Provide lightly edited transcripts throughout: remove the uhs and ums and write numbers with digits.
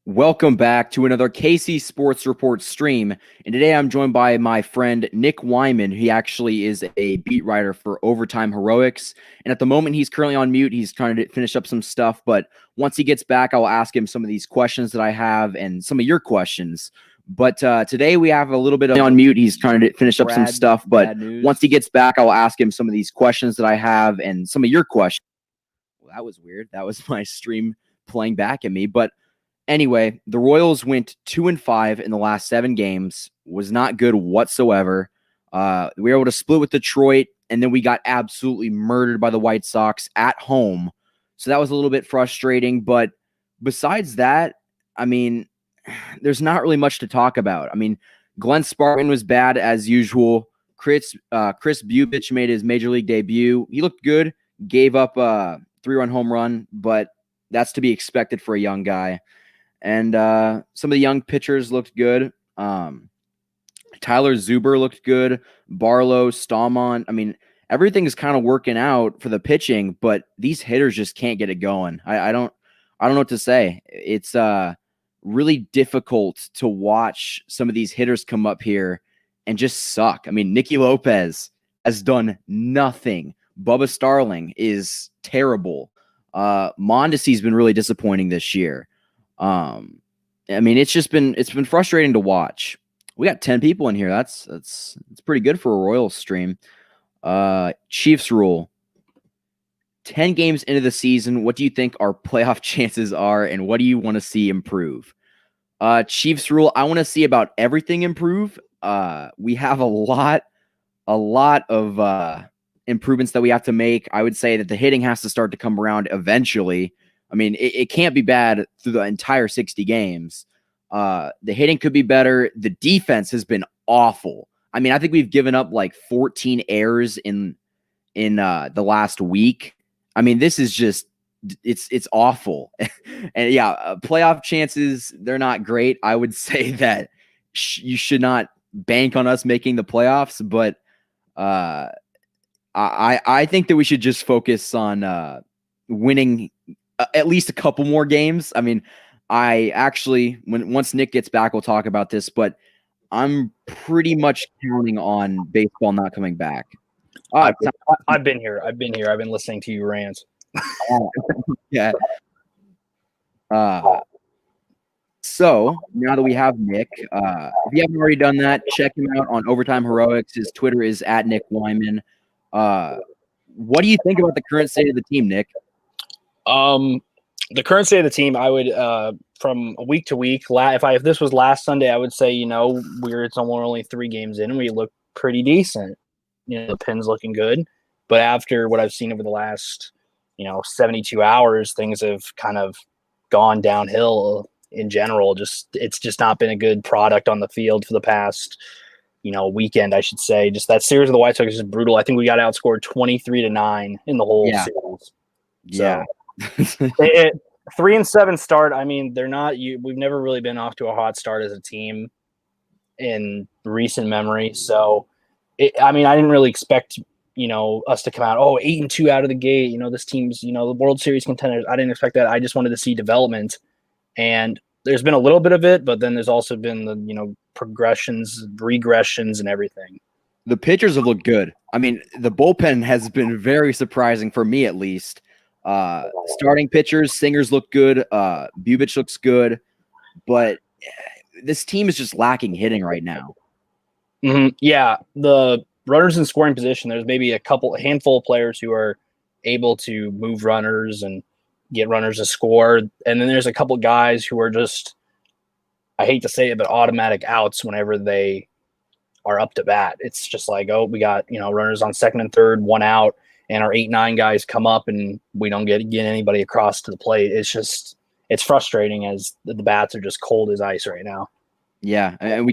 Welcome back to another KC Sports Report stream. And today I'm joined by my friend Nick Whyman. He actually is a beat writer for Overtime Heroics. And at the moment, he's currently on mute. He's trying to finish up some stuff. But once he gets back, I'll ask him some of these questions that I have and some of your questions. But today we have a little bit of on mute. He's trying to finish up some stuff. But once he gets back, I'll ask him some of these questions that I have and some of your questions. Well, that was weird. That was my stream playing back at me. But anyway, the Royals went 2-5 in the last 7 games. Was not good whatsoever. We were able to split with Detroit, and then we got absolutely murdered by the White Sox at home. So that was a little bit frustrating. But besides that, I mean, there's not really much to talk about. I mean, Glenn Sparkman was bad as usual. Chris Bubich made his major league debut. He looked good. Gave up a 3-run home run, but that's to be expected for a young guy. And some of the young pitchers looked good. Tyler Zuber looked good. Barlow, Stallman. I mean, everything is kind of working out for the pitching, but these hitters just can't get it going. I don't know what to say. It's really difficult to watch some of these hitters come up here and just suck. I mean, Nicky Lopez has done nothing. Bubba Starling is terrible. Mondesi's been really disappointing this year. I mean, it's been frustrating to watch. We got 10 people in here. That's pretty good for a Royals stream. Chiefs rule. 10 games into the season, what do you think our playoff chances are, and what do you want to see improve? Chiefs rule, I want to see about everything improve. We have a lot of improvements that we have to make. I would say that the hitting has to start to come around eventually. I mean, it can't be bad through the entire 60 games. The hitting could be better. The defense has been awful. I mean, I think we've given up like 14 errors in the last week. I mean, this is just it's awful. And yeah, playoff chances, they're not great. I would say that you should not bank on us making the playoffs, but I think that we should just focus on winning at least a couple more games. I mean, I actually, once Nick gets back, we'll talk about this, but I'm pretty much counting on baseball not coming back. I've been here. I've been listening to you rant. Yeah. So now that we have Nick, if you haven't already done that, check him out on Overtime Heroics. His Twitter is @Nick Whyman. What do you think about the current state of the team, Nick? The current state of the team, I would from week to week. If this was last Sunday, I would say it's only 3 games in, and we look pretty decent. The pin's looking good, but after what I've seen over the last 72 hours, things have kind of gone downhill in general. It's just not been a good product on the field for the past weekend, I should say. Just that series of the White Sox is just brutal. I think we got outscored 23-9 in the whole series. Yeah. 3-7 start. I mean, they're not. We've never really been off to a hot start as a team in recent memory. So, I didn't really expect us to come out 8-2 out of the gate. This team's the World Series contenders. I didn't expect that. I just wanted to see development, and there's been a little bit of it, but then there's also been the progressions, regressions, and everything. The pitchers have looked good. I mean, the bullpen has been very surprising for me, at least. Starting pitchers, Singers look good. Bubich looks good, but this team is just lacking hitting right now. Mm-hmm. Yeah, the runners in scoring position, there's maybe a handful of players who are able to move runners and get runners to score, and then there's a couple guys who are just, I hate to say it, but automatic outs whenever they are up to bat. It's just like, we got runners on second and third, 1 out, and our 8-9 guys come up and we don't get anybody across to the plate. It's frustrating as the bats are just cold as ice right now. Yeah, and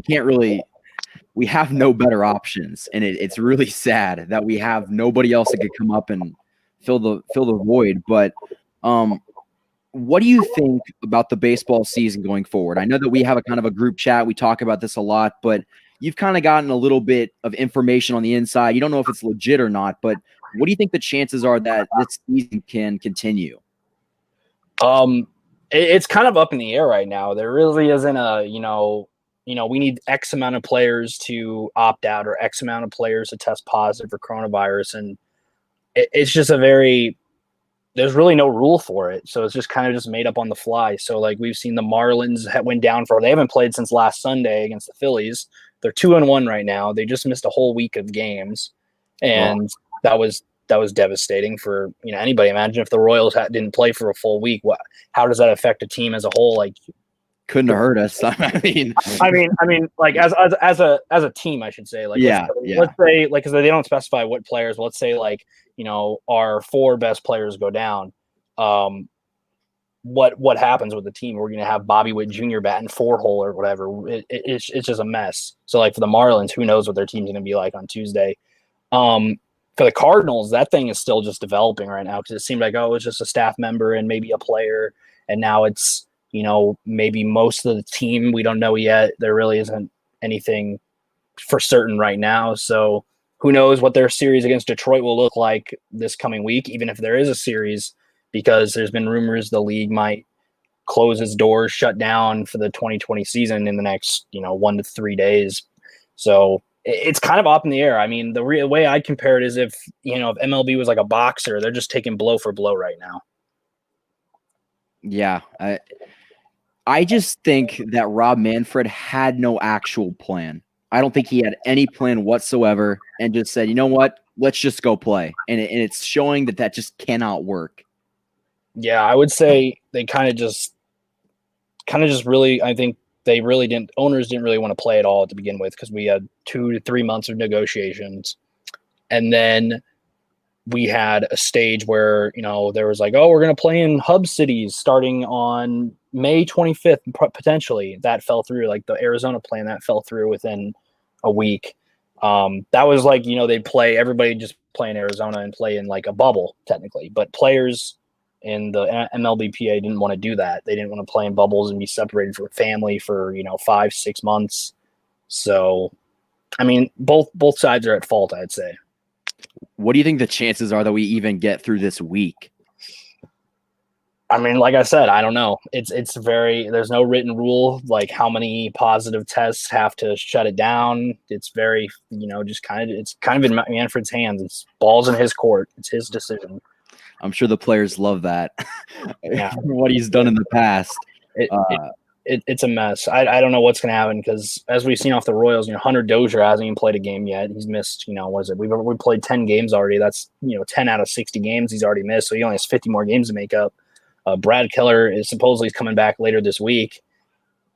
we have no better options, and it's really sad that we have nobody else that could come up and fill the void. But what do you think about the baseball season going forward? I know that we have a kind of a group chat. We talk about this a lot, but you've kind of gotten a little bit of information on the inside. You don't know if it's legit or not, but what do you think the chances are that this season can continue? It's kind of up in the air right now. There really isn't a, we need X amount of players to opt out or X amount of players to test positive for coronavirus. And it's just there's really no rule for it. So it's just kind of just made up on the fly. So like we've seen the Marlins went down they haven't played since last Sunday against the Phillies. They're 2-1 right now. They just missed a whole week of games. And that was devastating for anybody. Imagine if the Royals didn't play for a full week. How does that affect a team as a whole? Like, couldn't have hurt us. I mean, like as a team, I should say. Like, let's say like because they don't specify what players. Let's say like our 4 best players go down. What happens with the team? We're going to have Bobby Witt Jr. batting 4-hole or whatever. It's just a mess. So like for the Marlins, who knows what their team's going to be like on Tuesday. For the Cardinals, that thing is still just developing right now because it seemed like, it's just a staff member and maybe a player. And now it's, maybe most of the team. We don't know yet. There really isn't anything for certain right now. So who knows what their series against Detroit will look like this coming week, even if there is a series, because there's been rumors the league might close its doors, shut down for the 2020 season in the next, 1 to 3 days. So it's kind of up in the air. I mean, the way I compare it is if MLB was like a boxer, they're just taking blow for blow right now. Yeah. I just think that Rob Manfred had no actual plan. I don't think he had any plan whatsoever and just said, you know what, let's just go play. And it's showing that just cannot work. Yeah, I would say they kind of just really, I think owners didn't really want to play at all to begin with because we had 2 to 3 months of negotiations. And then we had a stage where, there was like, we're going to play in hub cities starting on May 25th, potentially. That fell through. Like the Arizona plan, that fell through within a week. That was like, everybody just play in Arizona and play in like a bubble technically, but players in the MLBPA didn't want to do that. They didn't want to play in bubbles and be separated from family for 5-6 months. So, I mean, both sides are at fault, I'd say. What do you think the chances are that we even get through this week? I mean, like I said, I don't know. There's no written rule, like how many positive tests have to shut it down. It's very, it's kind of in Manfred's hands. It's balls in his court. It's his decision. I'm sure the players love that. Yeah. What he's done in the past. It's a mess. I don't know what's going to happen because as we've seen off the Royals, Hunter Dozier hasn't even played a game yet. He's missed, what is it? We played 10 games already. That's 10 out of 60 games he's already missed. So he only has 50 more games to make up. Brad Keller is supposedly coming back later this week.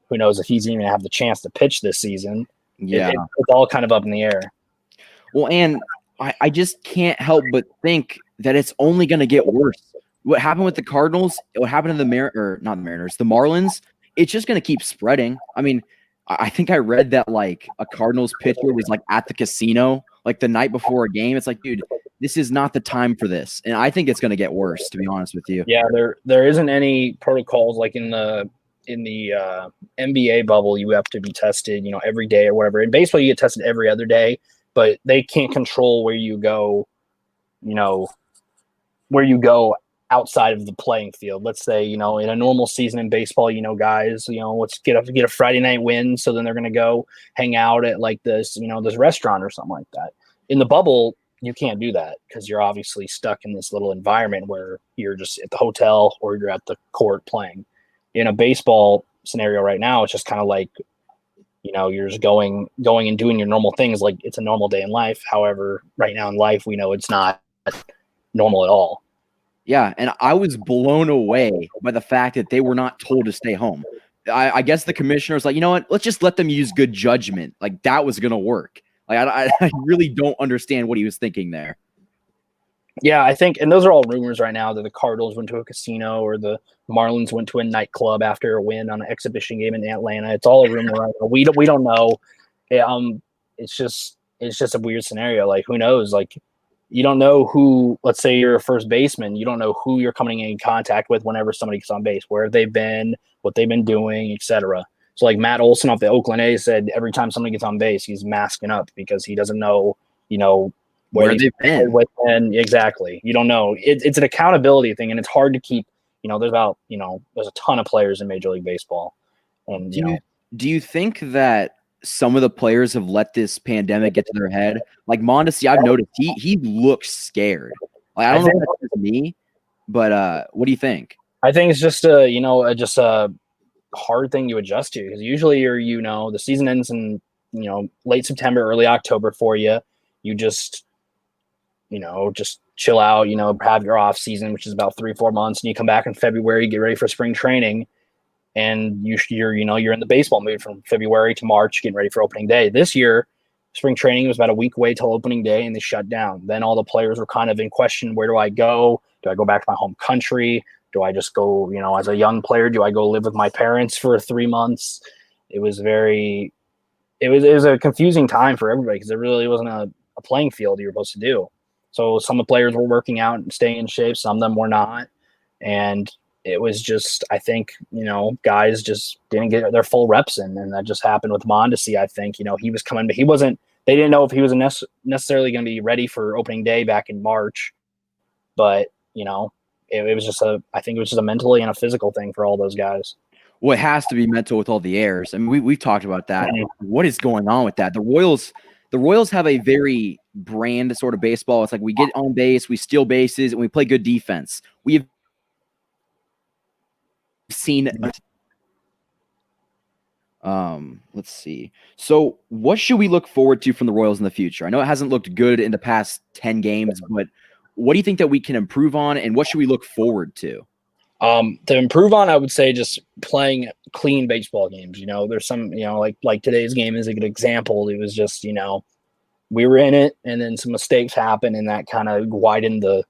Who knows if he's even going to have the chance to pitch this season? Yeah, it's all kind of up in the air. Well, and I just can't help but think that it's only going to get worse. What happened with the Cardinals? What happened to the Mariners, the Marlins? It's just going to keep spreading. I mean, I think I read that like a Cardinals pitcher was like at the casino like the night before a game. It's like, dude, this is not the time for this. And I think it's going to get worse, to be honest with you. Yeah, there isn't any protocols like in the NBA bubble. You have to be tested, every day or whatever. In baseball, you get tested every other day, but they can't control where you go, outside of the playing field. Let's say, in a normal season in baseball, guys, let's get a Friday night win. So then they're going to go hang out at like this, this restaurant or something like that. In the bubble, you can't do that because you're obviously stuck in this little environment where you're just at the hotel or you're at the court playing. In a baseball scenario right now, it's just kind of like, you're just going and doing your normal things like it's a normal day in life. However, right now in life, we know it's not normal at all. Yeah, and I was blown away by the fact that they were not told to stay home. I guess the commissioner's like, you know what? Let's just let them use good judgment. Like that was going to work. Like I really don't understand what he was thinking there. Yeah, I think, and those are all rumors right now that the Cardinals went to a casino or the Marlins went to a nightclub after a win on an exhibition game in Atlanta. It's all a rumor right now. We don't know. It's just a weird scenario. Like who knows? Like you don't know who. Let's say you're a first baseman. You don't know who you're coming in contact with whenever somebody gets on base. Where have they been? What they've been doing, etc. So like Matt Olson off the Oakland A's said, every time somebody gets on base, he's masking up because he doesn't know, where they've been. And exactly. You don't know. It's an accountability thing, and it's hard to keep, there's a ton of players in Major League Baseball, and Do you think that some of the players have let this pandemic get to their head? Like Mondesi, I've noticed he looks scared. Like, I don't know if that's just me, but what do you think? I think it's just a hard thing to adjust to, because usually the season ends in late September, early October for you. You just chill out, have your off season, which is about 3-4 months, and you come back in February, get ready for spring training, and you're in the baseball mood from February to March, getting ready for opening day. This year, spring training was about a week away till opening day, and they shut down. Then all the players were kind of in question: where do I go? Do I go back to my home country? Do I just go, as a young player, do I go live with my parents for 3 months? It was a confusing time for everybody, because there really wasn't a playing field you were supposed to do. So some of the players were working out and staying in shape, some of them were not. And it was just, I think, guys just didn't get their full reps in. And that just happened with Mondesi. I think, he was coming, but they didn't know if he was necessarily going to be ready for opening day back in March. But, it was just I think it was just a mentally and a physical thing for all those guys. Well, it has to be mental with all the errors. I mean, we've talked about that. What is going on with that? The Royals have a very brand sort of baseball. It's like we get on base, we steal bases, and we play good defense. We have seen. Let's see. So, what should we look forward to from the Royals in the future? I know it hasn't looked good in the past 10 games, but what do you think that we can improve on, and what should we look forward to? To improve on, I would say just playing clean baseball games. There's some, like today's game is a good example. It was just, we were in it, and then some mistakes happened, and that kind of widened the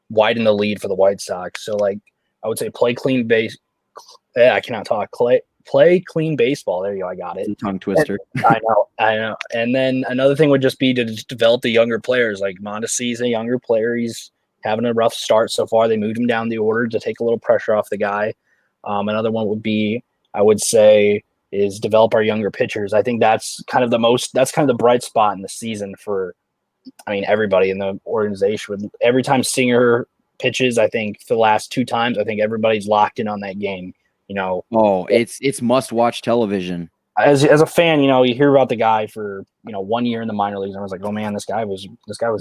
lead for the White Sox. So, like, I would say play clean base. I cannot talk. Play clean baseball. There you go. I got it. It's a tongue twister. I know. And then another thing would just be to just develop the younger players. Like Mondesi's a younger player. He's having a rough start so far. They moved him down the order to take a little pressure off the guy. Another one would be, I would say, is develop our younger pitchers. I think that's kind of the bright spot in the season for, everybody in the organization. Every time Singer pitches, I think the last 2 times, I think everybody's locked in on that game. It's must-watch television. As a fan, you hear about the guy for 1 year in the minor leagues, and I was like, oh man, this guy was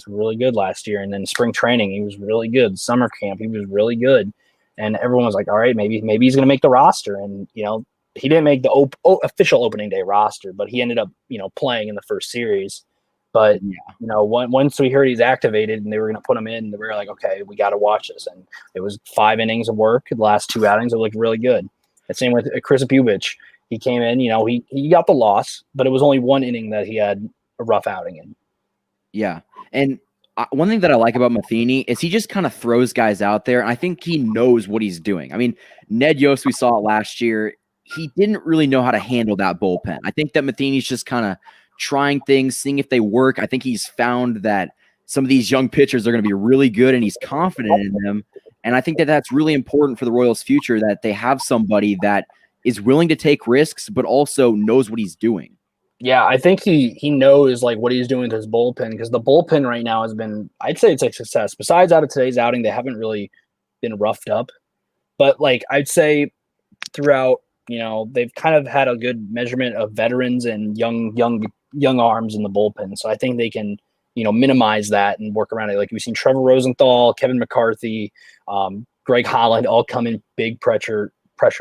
really good last year. And then spring training, he was really good. Summer camp, he was really good. And everyone was like, all right, maybe he's going to make the roster. And he didn't make the official opening day roster, but he ended up playing in the first series. But once we heard he's activated and they were going to put him in, we were like, okay, we got to watch this. And it was 5 innings of work. The last 2 outings, it looked really good. The same with Chris Bubich. He came in, he got the loss, but it was only 1 inning that he had a rough outing in. Yeah. And one thing that I like about Matheny is he just kind of throws guys out there, and I think he knows what he's doing. I mean, Ned Yost, we saw it last year. He didn't really know how to handle that bullpen. I think that Matheny's just kind of trying things, seeing if they work. I think he's found that some of these young pitchers are going to be really good, and he's confident in them. And I think that that's really important for the Royals' future, that they have somebody that is willing to take risks, but also knows what he's doing. Yeah, I think he knows like what he's doing with his bullpen, because the bullpen right now has been, I'd say it's a success. Besides out of today's outing, they haven't really been roughed up. But like I'd say throughout, they've kind of had a good measurement of veterans and young arms in the bullpen. So I think they can, minimize that and work around it. Like we've seen Trevor Rosenthal, Kevin McCarthy, Greg Holland all come in big pressure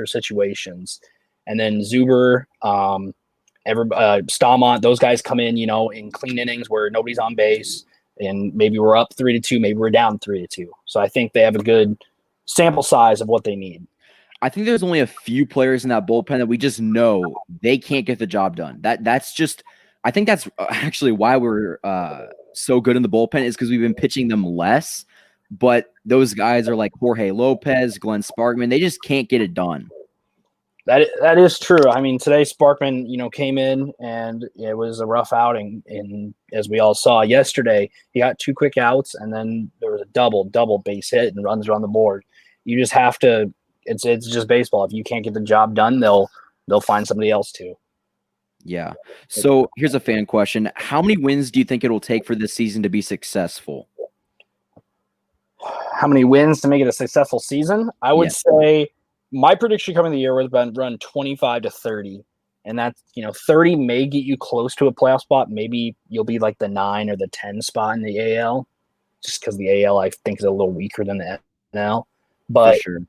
situations. And then Zuber, Stalmont, those guys come in, in clean innings where nobody's on base, and maybe we're up 3-2, maybe we're down 3-2. So I think they have a good sample size of what they need. I think there's only a few players in that bullpen that we just know they can't get the job done. I think that's actually why we're so good in the bullpen, is because we've been pitching them less. But those guys are like Jorge Lopez, Glenn Sparkman. They just can't get it done. That is true. I mean, today Sparkman, came in and it was a rough outing. And as we all saw yesterday, he got 2 quick outs, and then there was a double base hit and runs are on the board. You just have to. It's just baseball. If you can't get the job done, they'll find somebody else to. Yeah. So here's a fan question: how many wins do you think it will take for this season to be successful? how many wins to make it a successful season? I would say my prediction coming the year would have been run 25-30. And that's, 30 may get you close to a playoff spot. Maybe you'll be like the 9 or the 10 spot in the AL, just because the AL I think is a little weaker than the NL. But for sure.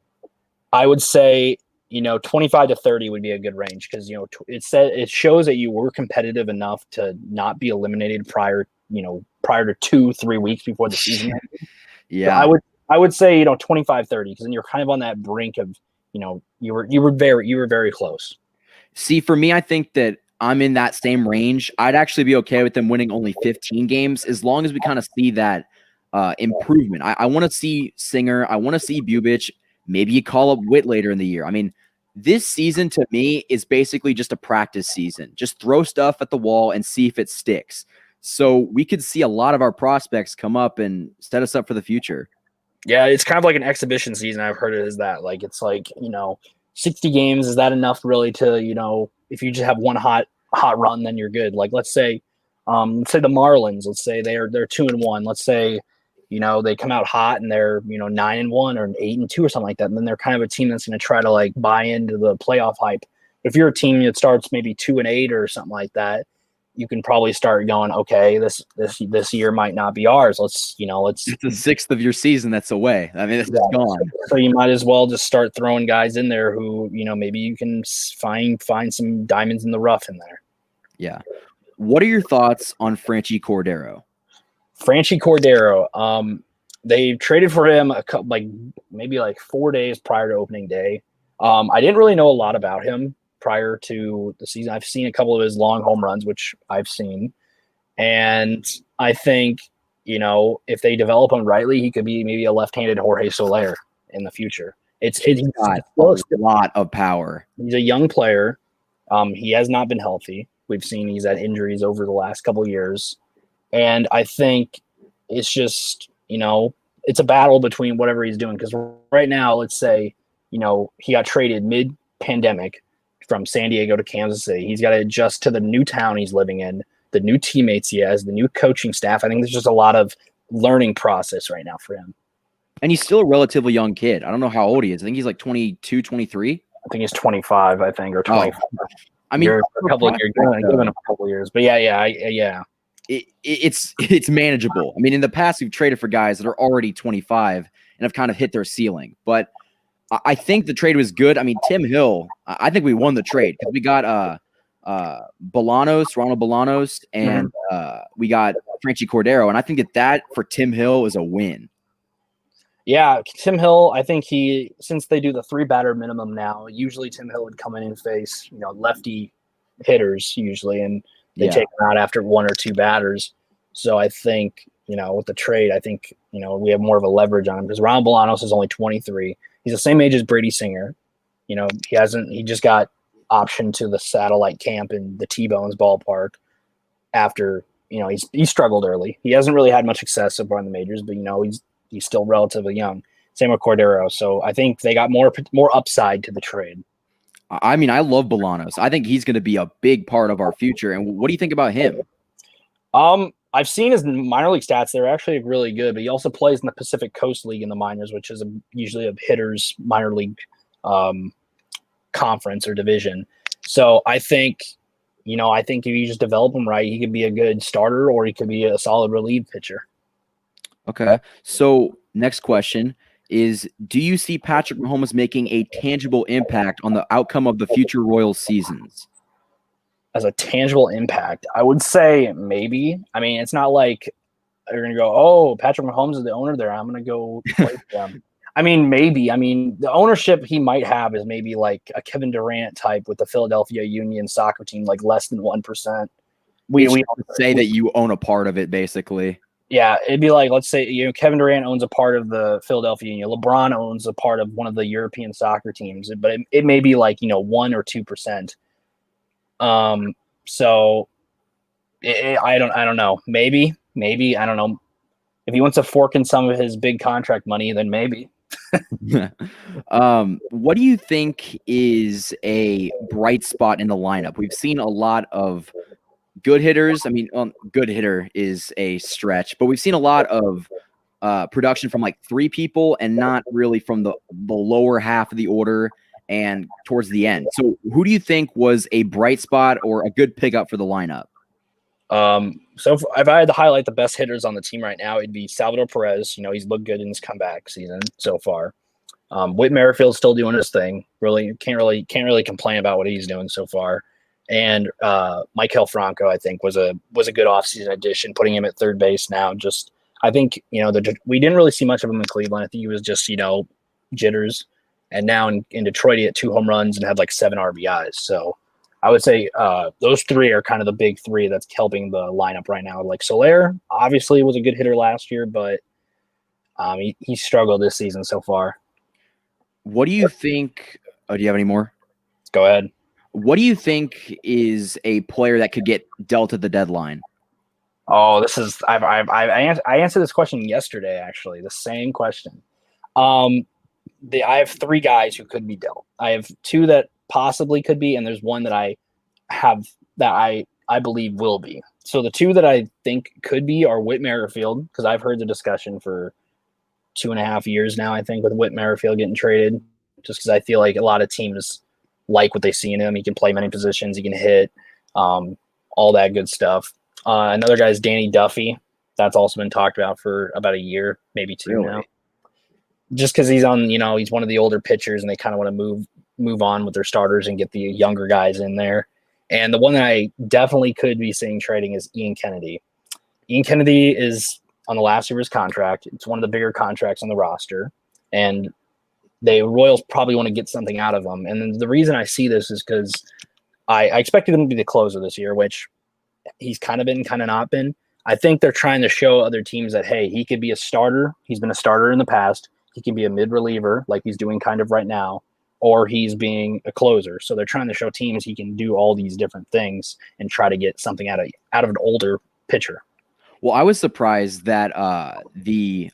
I would say, 25-30 would be a good range because, it shows that you were competitive enough to not be eliminated prior to 2-3 weeks before the season ended. Yeah. So I would say, 25-30 because then you're kind of on that brink of, you were very close. See, for me, I think that I'm in that same range. I'd actually be okay with them winning only 15 games as long as we kind of see that improvement. I want to see Singer. I want to see Bubich. Maybe you call up Witt later in the year. I mean, this season to me is basically just a practice season. Just throw stuff at the wall and see if it sticks. So we could see a lot of our prospects come up and set us up for the future. Yeah, it's kind of like an exhibition season. I've heard it as that. Like, it's like, 60 games, is that enough really to, if you just have one hot run, then you're good. Like, let's say the Marlins, let's say they're 2-1. Let's say, they come out hot and they're, 9-1 or 8-2 or something like that. And then they're kind of a team that's going to try to like buy into the playoff hype. If you're a team that starts maybe 2-8 or something like that, you can probably start going, okay, this year might not be ours. Let's it's the sixth of your season that's away. I mean, it's gone. So you might as well just start throwing guys in there who, maybe you can find some diamonds in the rough in there. Yeah. What are your thoughts on Franchy Cordero? Franchy Cordero, they traded for him maybe 4 days prior to opening day. I didn't really know a lot about him prior to the season. I've seen a couple of his long home runs, which I've seen. And I think, if they develop him rightly, he could be maybe a left-handed Jorge Soler in the future. He's got a lot of power. He's a young player. He has not been healthy. We've seen he's had injuries over the last couple of years. And I think it's just, it's a battle between whatever he's doing. Because right now, let's say, he got traded mid-pandemic from San Diego to Kansas City. He's got to adjust to the new town he's living in, the new teammates he has, the new coaching staff. I think there's just a lot of learning process right now for him. And he's still a relatively young kid. I don't know how old he is. I think he's like 22, 23. I think he's 25, or 25. Oh. I mean, a couple of years, give him a couple of years. But yeah. It's manageable. I mean, in the past, we've traded for guys that are already 25 and have kind of hit their ceiling. But I think the trade was good. I mean, Tim Hill, I think we won the trade because we got Ronald Bolanos, and we got Franchy Cordero. And I think that for Tim Hill is a win. Yeah, Tim Hill, I think since they do the 3-batter minimum now, usually Tim Hill would come in and face, lefty hitters usually, and they take him out after 1 or 2 batters. So I think, with the trade, I think, we have more of a leverage on him because Ronald Bolanos is only 23. He's the same age as Brady Singer. He just got optioned to the satellite camp in the T-Bones ballpark after, he struggled early. He hasn't really had much success so far in the majors, but, he's still relatively young. Same with Cordero. So I think they got more upside to the trade. I mean, I love Bolanos. I think he's going to be a big part of our future. And what do you think about him? I've seen his minor league stats. They're actually really good, but he also plays in the Pacific Coast League in the minors, which is usually a hitter's minor league conference or division. So I think, if you just develop him right, he could be a good starter or he could be a solid relief pitcher. Okay. So next question is, do you see Patrick Mahomes making a tangible impact on the outcome of the future Royals seasons? As a tangible impact, I would say maybe. I mean, it's not like you're going to go, oh, Patrick Mahomes is the owner there, I'm going to go play for them. I mean, maybe. I mean, the ownership he might have is maybe like a Kevin Durant type with the Philadelphia Union soccer team, like less than 1%. We say that you own a part of it, basically. Yeah, it'd be like, let's say, Kevin Durant owns a part of the Philadelphia Union. LeBron owns a part of one of the European soccer teams, but it may be like, 1 or 2%. So I don't know. Maybe, I don't know. If he wants to fork in some of his big contract money, then maybe. What do you think is a bright spot in the lineup? We've seen a lot of good hitters. I mean, good hitter is a stretch, but we've seen a lot of production from like 3 people and not really from the lower half of the order and towards the end. So who do you think was a bright spot or a good pickup for the lineup? So if I had to highlight the best hitters on the team right now, it'd be Salvador Perez. He's looked good in his comeback season so far. Whit Merrifield's still doing his thing. Really can't really complain about what he's doing so far. And Michael Franco, I think, was a good offseason addition, putting him at third base now. Just I think we didn't really see much of him in Cleveland. I think he was just jitters. And now in Detroit, he had 2 home runs and had like 7 RBIs. So I would say those 3 are kind of the big 3 that's helping the lineup right now. Like Soler, obviously, was a good hitter last year, but he struggled this season so far. What do you think? Oh, do you have any more? Go ahead. What do you think is a player that could get dealt at the deadline? Oh, this is I answered this question yesterday, actually, the same question. I have 3 guys who could be dealt. I have 2 that possibly could be, and there's 1 that I have that I believe will be. So the 2 that I think could be are Whit Merrifield, because I've heard the discussion for 2.5 years now, I think, with Whit Merrifield getting traded, just because I feel like a lot of teams like what they see in him. He can play many positions. He can hit, all that good stuff. Another guy is Danny Duffy. That's also been talked about for about a year, maybe 2 now. Just because he's on, he's one of the older pitchers, and they kind of want to move on with their starters and get the younger guys in there. And the one that I definitely could be seeing trading is Ian Kennedy. Ian Kennedy is on the last year of his contract. It's one of the bigger contracts on the roster, and the Royals probably want to get something out of him. And the reason I see this is because I expected him to be the closer this year, which he's kind of been, kind of not been. I think they're trying to show other teams that, hey, he could be a starter. He's been a starter in the past. He can be a mid-reliever like he's doing kind of right now, or he's being a closer. So they're trying to show teams he can do all these different things and try to get something out of an older pitcher. Well, I was surprised that he's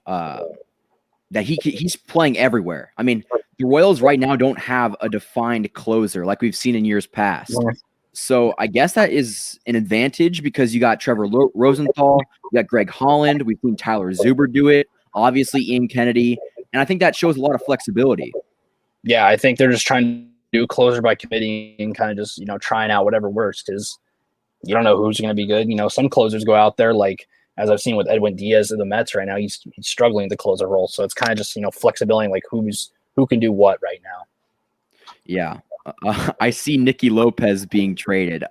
playing everywhere. I mean, the Royals right now don't have a defined closer like we've seen in years past. Yeah. So I guess that is an advantage because you got Trevor Rosenthal, you got Greg Holland, we've seen Tyler Zuber do it, obviously Ian Kennedy, and I think that shows a lot of flexibility. Yeah, I think they're just trying to do closer by committee and kind of just, trying out whatever works, because you don't know who's going to be good. Some closers go out there, like as I've seen with Edwin Diaz of the Mets right now, he's struggling to close a role. So it's kind of just, flexibility, like who can do what right now. Yeah. I see Nicky Lopez being traded.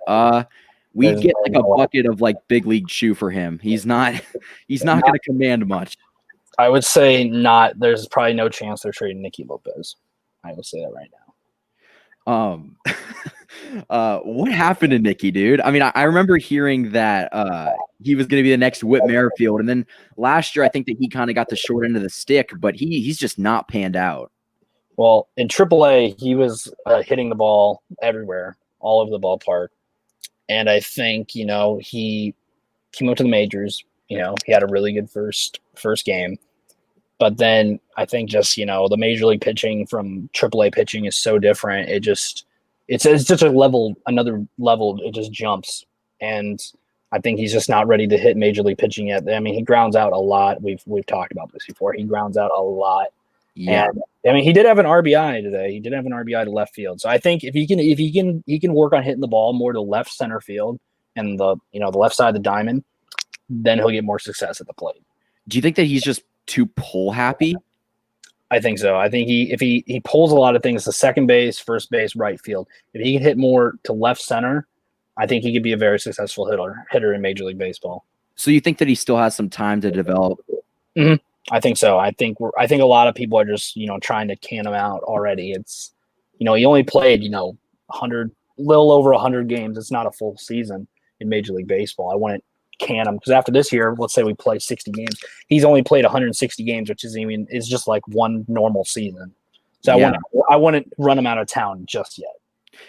We get like a bucket of like big league chew for him. He's not going to command much. I would say not. There's probably no chance they're trading Nicky Lopez. I will say that right now. What happened to Nicky, dude? I mean, I remember hearing that he was going to be the next Whit Merrifield, and then last year I think that he kind of got the short end of the stick, but he's just not panned out. Well, in AAA, he was hitting the ball everywhere, all over the ballpark, and I think he came up to the majors. He had a really good first game. But then I think just, the major league pitching from AAA pitching is so different. It's just another level. It just jumps. And I think he's just not ready to hit major league pitching yet. I mean, he grounds out a lot. We've talked about this before. He grounds out a lot. Yeah. And, I mean, he did have an RBI today. He did have an RBI to left field. So I think if he can work on hitting the ball more to left center field and the left side of the diamond, then he'll get more success at the plate. Do you think that he's just too pull happy? I think so. I think if he pulls a lot of things to second base, first base, right field. If he can hit more to left center, I think he could be a very successful hitter in Major League Baseball. So you think that he still has some time to develop? Mm-hmm. I think so. I think a lot of people are just trying to can him out already. It's he only played little over 100 games. It's not a full season in Major League Baseball. I wouldn't can him because after this year, let's say we play 60 games, he's only played 160 games, which is just like one normal season. So yeah. I wouldn't run him out of town just yet.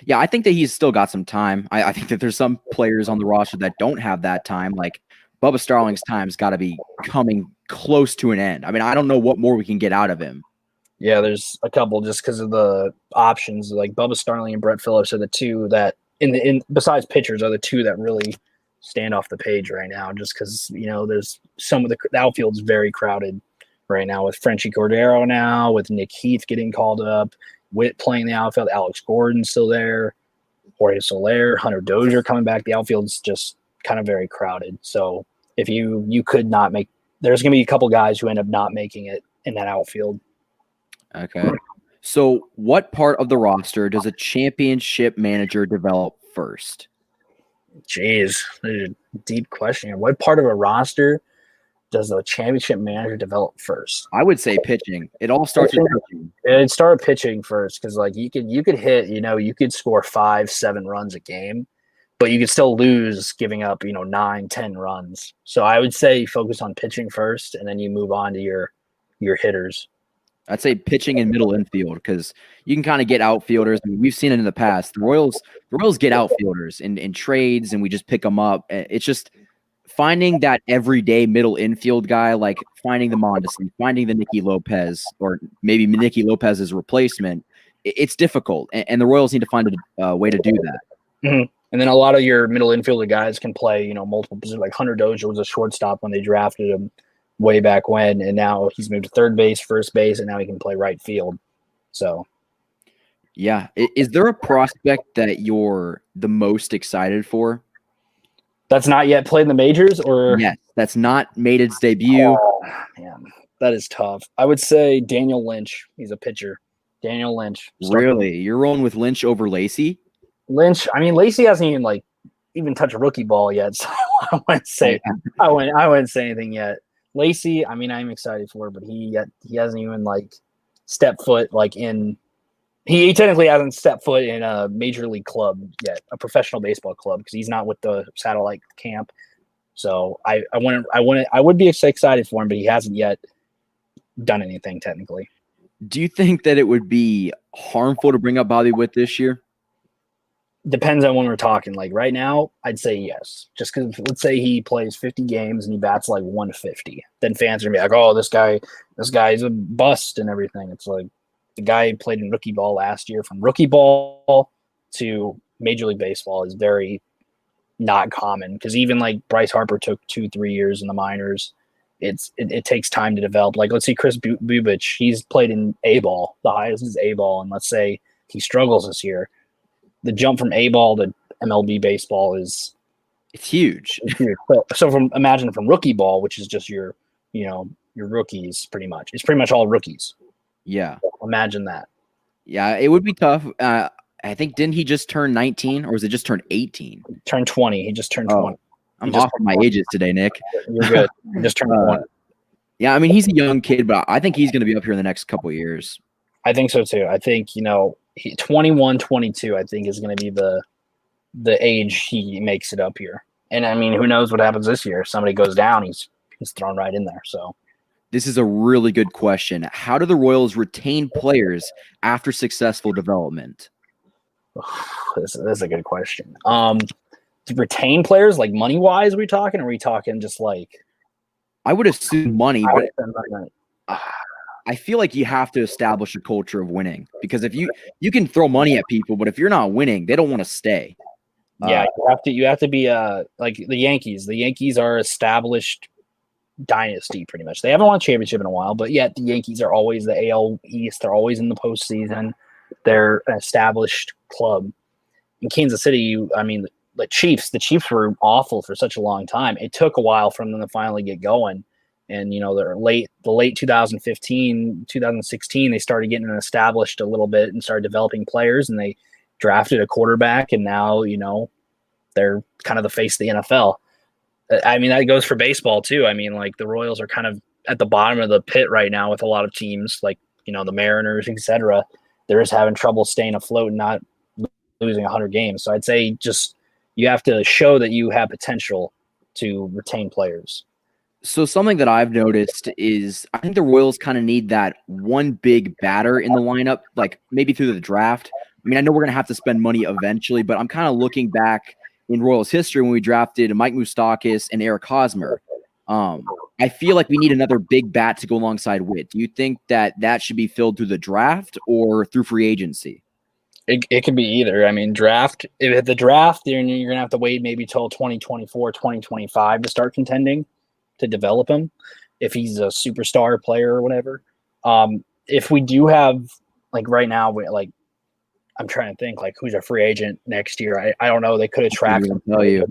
Yeah, I think that he's still got some time. I think that there's some players on the roster that don't have that time. Like Bubba Starling's time's got to be coming close to an end. I mean, I don't know what more we can get out of him. Yeah, there's a couple just because of the options. Like Bubba Starling and Brett Phillips are the two that, besides pitchers, are the two that really stand off the page right now. Just because there's some of the outfield's very crowded. right now with Frenchie Cordero now, with Nick Heath getting called up, Witt playing the outfield, Alex Gordon's still there, Jorge Soler, Hunter Dozier coming back. The outfield's just kind of very crowded. So if you could not make – there's going to be a couple guys who end up not making it in that outfield. Okay. So what part of the roster does a championship manager develop first? Jeez, there's a deep question here. What part of a roster does the championship manager develop first? I would say pitching. It all starts with pitching. It'd start pitching first because, like, you could hit, you could score 5-7 runs a game, but you could still lose giving up, 9-10 runs. So I would say focus on pitching first, and then you move on to your hitters. I'd say pitching and middle infield because you can kind of get outfielders. I mean, we've seen it in the past. The Royals get outfielders in trades, and we just pick them up. It's just finding that everyday middle infield guy, like finding the Mondesi, finding the Nicky Lopez, or maybe Nicky Lopez's replacement. It's difficult, and the Royals need to find a way to do that. Mm-hmm. And then a lot of your middle infielder guys can play, multiple positions. Like Hunter Dozier was a shortstop when they drafted him way back when, and now he's moved to third base, first base, and now he can play right field. So, yeah. Is there a prospect that you're the most excited for? That's not yet played in the majors, or yes, that's not made its debut. Oh, man, that is tough. I would say Daniel Lynch. He's a pitcher. Daniel Lynch. Really? You're rolling with Lynch over Lacy? Lynch. I mean, Lacy hasn't even touched a rookie ball yet, so I wouldn't say I wouldn't say anything yet. Lacy, I mean, I'm excited for, but he hasn't even stepped foot in. He technically hasn't stepped foot in a major league club yet, a professional baseball club, because he's not with the satellite camp. So I would be excited for him, but he hasn't yet done anything technically. Do you think that it would be harmful to bring up Bobby Witt this year? Depends on when we're talking. Like right now, I'd say yes. Just because let's say he plays 50 games and he bats 150, then fans are gonna be like, "Oh, this guy's a bust" and everything. It's like the guy who played in rookie ball last year. From rookie ball to Major League Baseball is very not common, because even Bryce Harper took 2-3 years in the minors. It takes time to develop. Let's see Chris Bubich. He's played in A ball. The highest is A ball, and let's say he struggles this year. The jump from A ball to MLB baseball it's huge. It's huge. So imagine from rookie ball, which is just your rookies pretty much. It's pretty much all rookies. Yeah. So imagine that. Yeah, it would be tough. I think didn't he just turn 19, or was it just turned 18? Turned 20. He just turned 20. I'm off of my ages today, Nick. You're good. He just turned 20. Yeah, I mean, he's a young kid, but I think he's going to be up here in the next couple of years. I think so too. I think 21, 22, I think is going to be the age he makes it up here. And I mean, who knows what happens this year? If somebody goes down, he's thrown right in there. So this is a really good question. How do the Royals retain players after successful development? This is a good question. To retain players, money wise, are we talking? Or are we talking just I would assume money, but I feel like you have to establish a culture of winning, because if you can throw money at people, but if you're not winning, they don't want to stay. Yeah, you have to be like the Yankees. The Yankees are established dynasty pretty much. They haven't won a championship in a while, but yet the Yankees are always the AL East. They're always in the postseason. They're an established club. In Kansas City, the Chiefs were awful for such a long time. It took a while for them to finally get going. And, they're late 2015, 2016, they started getting established a little bit and started developing players, and they drafted a quarterback, and now, they're kind of the face of the NFL. I mean, that goes for baseball too. I mean, the Royals are kind of at the bottom of the pit right now with a lot of teams, the Mariners, etc. They're just having trouble staying afloat and not losing 100 games. So I'd say just you have to show that you have potential to retain players. So something that I've noticed is I think the Royals kind of need that one big batter in the lineup, maybe through the draft. I mean, I know we're going to have to spend money eventually, but I'm kind of looking back in Royals history when we drafted Mike Moustakas and Eric Hosmer. I feel like we need another big bat to go alongside Witt. Do you think that should be filled through the draft or through free agency? It could be either. I mean, draft. If at the draft, you're going to have to wait maybe till 2024, 2025 to start contending, to develop them. if he's a superstar player or whatever. If we do have like right now, like I'm trying to think like who's a free agent next year. I don't know. They could attract. Tell you.